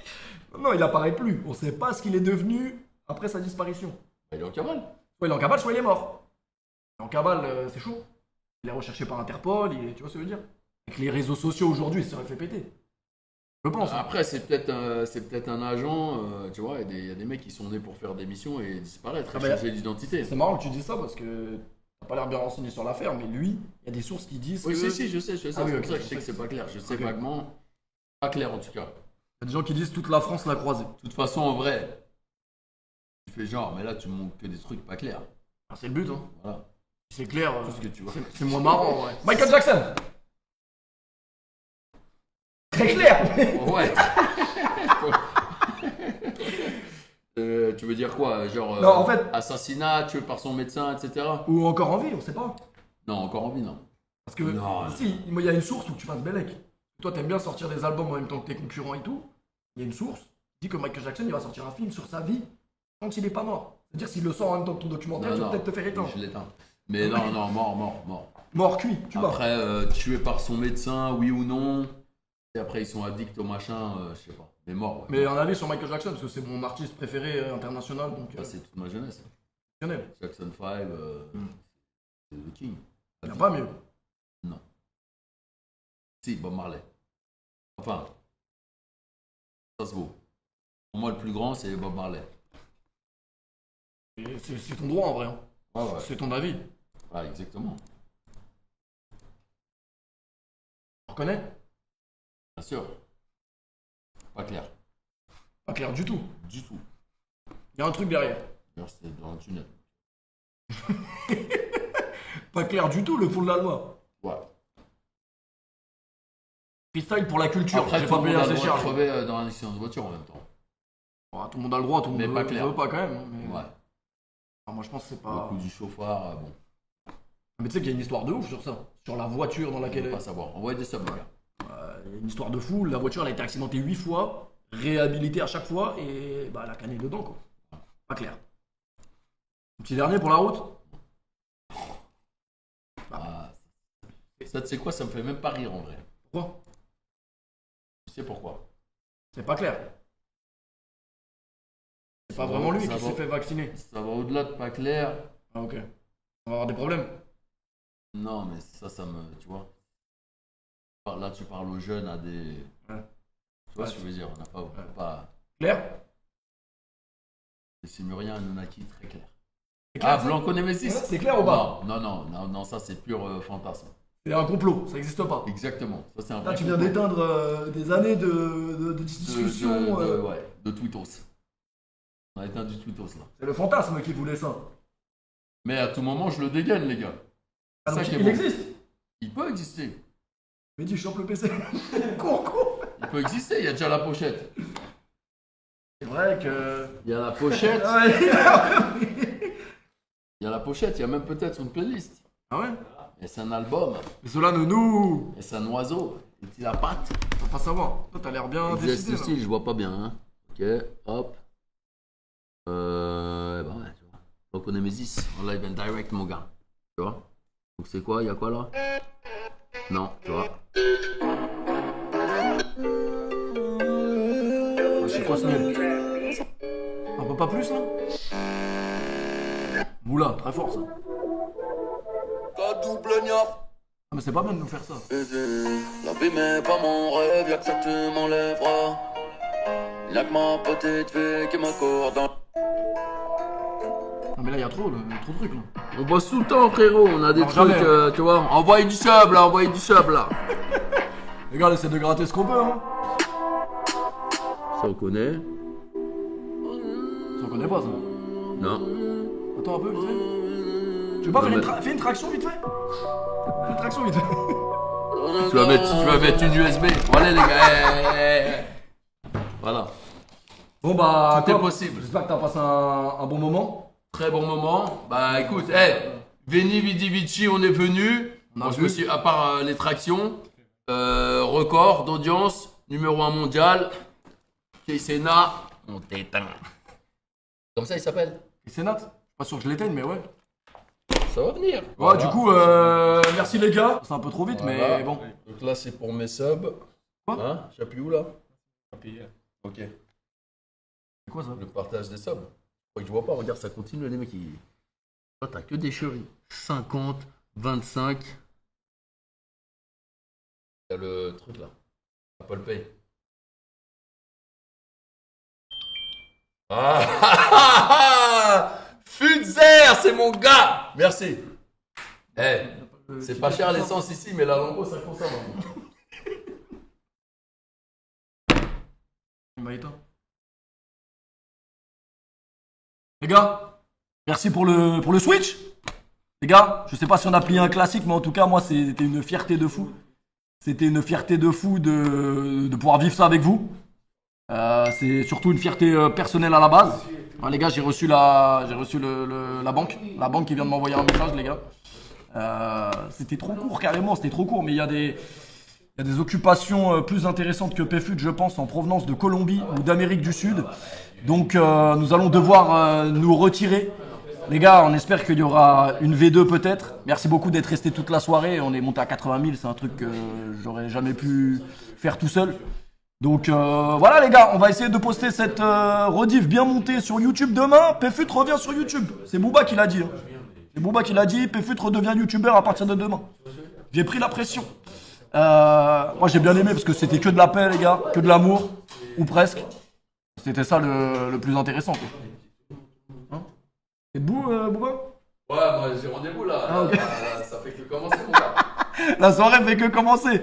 Non, il apparaît plus. On sait pas ce qu'il est devenu après sa disparition. Il est en cavale. Soit il est en cavale, soit il est mort. Et en cavale, c'est chaud. Il est recherché par Interpol, tu vois ce que je veux dire? Avec les réseaux sociaux aujourd'hui, il serait fait péter. Je pense. Après, c'est peut-être un agent, tu vois, il y a des mecs qui sont nés pour faire des missions et disparaître, et changer d'identité. C'est marrant que tu dis ça parce que t'as pas l'air bien renseigné sur l'affaire, mais lui, il y a des sources qui disent Oui, que... si, je sais. Ah C'est oui, pour ok, ça que je sais que c'est pas clair. Je sais vaguement. Pas clair en tout cas. Il y a des gens qui disent toute la France l'a croisé. De toute façon, en vrai, tu fais genre, mais là, tu montres que des trucs pas clairs. Ah, c'est le but, hein. Voilà. C'est clair. Tout ce que tu vois. C'est moins marrant, ouais. Michael Jackson. Très clair. Ouais. Tu veux dire quoi? Genre Non, en fait... assassinat, tué par son médecin, etc. Ou encore en vie, on sait pas. Non, encore en vie, non. Parce que Non. si, il y a une source où tu fasses Bellec. Toi, t'aimes bien sortir des albums en même temps que tes concurrents et tout. Il y a une source qui dit que Michael Jackson, il va sortir un film sur sa vie quand il est pas mort. C'est-à-dire s'il le sort en même temps que ton documentaire, tu vas peut-être te faire éteindre. Je l'éteins. Mais non, mort. Mort cuit, tu vois. Après, tué par son médecin, oui ou non. Et après, ils sont addicts au machin, je sais pas. Mais mort, ouais. Mais un avis sur Michael Jackson, parce que c'est mon artiste préféré international. Donc, Ça, c'est toute ma jeunesse. exceptionnel. Jackson 5, c'est le king. Il n'y a pas mieux. Non. Si, Bob Marley. Enfin, ça se vaut. Pour moi, le plus grand, c'est Bob Marley. Et c'est ton droit en vrai. Hein. Ouais. C'est ton avis. Ouais, exactement. Tu reconnais? Bien sûr. Pas clair. Pas clair du tout. Du tout. Il y a un truc derrière. D'ailleurs, c'était dans le tunnel. Pas clair du tout, le fond de la loi. Ouais. Freestyle pour la culture. Après, j'ai tout pas le monde payé a le assez droit de cher. crever dans un accident de voiture en même temps. Bon, tout le monde a le droit, tout le monde Mais pas clair. veut pas quand même. Hein, mais... Ouais. Ah, moi je pense que c'est Le pas. coup du chauffard, bon. Mais tu sais qu'il y a une histoire de ouf sur ça. Sur la voiture dans On laquelle veut elle pas savoir. Envoie des subs, les gars. Il y a une histoire de fou. La voiture elle a été accidentée 8 fois, réhabilitée à chaque fois et bah elle a canné dedans quoi. Pas clair. Un petit dernier pour la route. Ah, ça, tu sais quoi, ça me fait même pas rire en vrai. Pourquoi? Tu sais pourquoi? C'est pas clair. C'est pas vraiment lui qui s'est fait vacciner. Ça va au-delà de pas clair. Ah ok. On va avoir des problèmes. Non, mais ça me. Tu vois. Là, tu parles aux jeunes, à des. Ouais. Tu vois ce que je veux dire? On n'a pas. Clair? Les Sémuriens, Anunnaki, très clair. C'est clair, Ah, ça Blanco Nemesis? Ouais, c'est clair ou pas? Non, ça c'est pur fantasme. C'est un complot, ça existe pas. Exactement. Ça, c'est un Là vrai tu viens complot. d'éteindre des années de discussion. De tweetos. On a éteint du tweetos là. C'est le fantasme qui voulait ça. Mais à tout moment, je le dégaine, les gars. Ah, donc Ça qui est il bon. existe. Il peut exister. Mais dis, je chope le PC. cours. Il peut exister, il y a déjà la pochette. C'est vrai que. Il y a la pochette. Ouais. Il y a la pochette, il y a même peut-être une playlist. Ah ouais? Et c'est un album. Mais cela ne nous. Et c'est un oiseau. Et il a patte. On va pas savoir. Toi, t'as l'air bien décidé. là. je vois pas bien. Hein. Ok, hop. Bah ouais, tu vois. Donc on est Nemesis en live and direct, mon gars. Tu vois. Donc c'est quoi? Il y a quoi là? Non, tu vois. C'est quoi ce mail? Un peu pas plus là? Moula, très fort ça. Ah mais c'est pas bien de nous faire ça. La vie mais pas mon rêve, y'a que ça que tu m'enlèveras. Y'a que ma petite fille qui m'accorde dans... Non mais là y'a trop de trucs là. On bosse tout le temps, frérot. On a des Non, trucs, jamais. tu vois. Envoyez du sub là, envoyez du sub là. Les gars, essaie de gratter ce qu'on peut hein. Ça on connaît. Ça on connaît pas ça. Non. Attends un peu vite fait. Tu veux pas faire une traction vite fait? Fais une traction vite fait. Tu vas mettre une USB. Allez les gars. Voilà. Bon bah, Tout est Coop, possible. J'espère que t'as passé un bon moment. Très bon moment. Bah écoute, Veni Vidi Vici, on est venu. On a Moi, je vu. me suis, à part les tractions, record d'audience, numéro 1 mondial. Keisena, on t'éteint. Comme ça il s'appelle. Et Sénat? Je suis pas sûr que je l'éteigne mais ouais. ça va venir. Ouais, Voilà. du coup, merci les gars. C'est un peu trop vite, Voilà. mais bon. Donc là, c'est pour mes subs. Quoi? Hein? J'appuie où là? Payer. Ok. C'est quoi ça? Le partage des subs. Je crois que je vois pas, regarde, ça continue les mecs. Toi, t'as que des chéris. 50, 25. Il y a le truc là. Apple Pay. Ah Futzer, c'est mon gars. Merci. Eh, c'est pas cher l'essence ici, mais la Lambo, ça consomme. Les gars, merci pour le Switch. Les gars, je sais pas si on a plié un classique, mais en tout cas, moi, c'était une fierté de fou. C'était une fierté de fou de pouvoir vivre ça avec vous. C'est surtout une fierté personnelle à la base. Hein, les gars, j'ai reçu la banque. La banque qui vient de m'envoyer un message, les gars. C'était trop court, carrément, c'était trop court, mais il y a des occupations plus intéressantes que PFUT, je pense, en provenance de Colombie ou d'Amérique du Sud. Donc nous allons devoir nous retirer. Les gars, on espère qu'il y aura une V2 peut-être. Merci beaucoup d'être restés toute la soirée. On est monté à 80 000, c'est un truc que j'aurais jamais pu faire tout seul. Donc voilà les gars, on va essayer de poster cette rediff bien montée sur YouTube demain. PFUT revient sur YouTube. C'est Booba qui l'a dit. Hein. C'est Booba qui l'a dit, PFUT redevient youtubeur à partir de demain. J'ai pris la pression. Moi j'ai bien aimé parce que c'était que de la paix les gars, que de l'amour, ou presque. C'était ça le plus intéressant. Hein, t'es debout Booba? Ouais, moi j'ai rendez-vous là. Ah, okay. Ça fait que commencer mon gars. La soirée fait que commencer.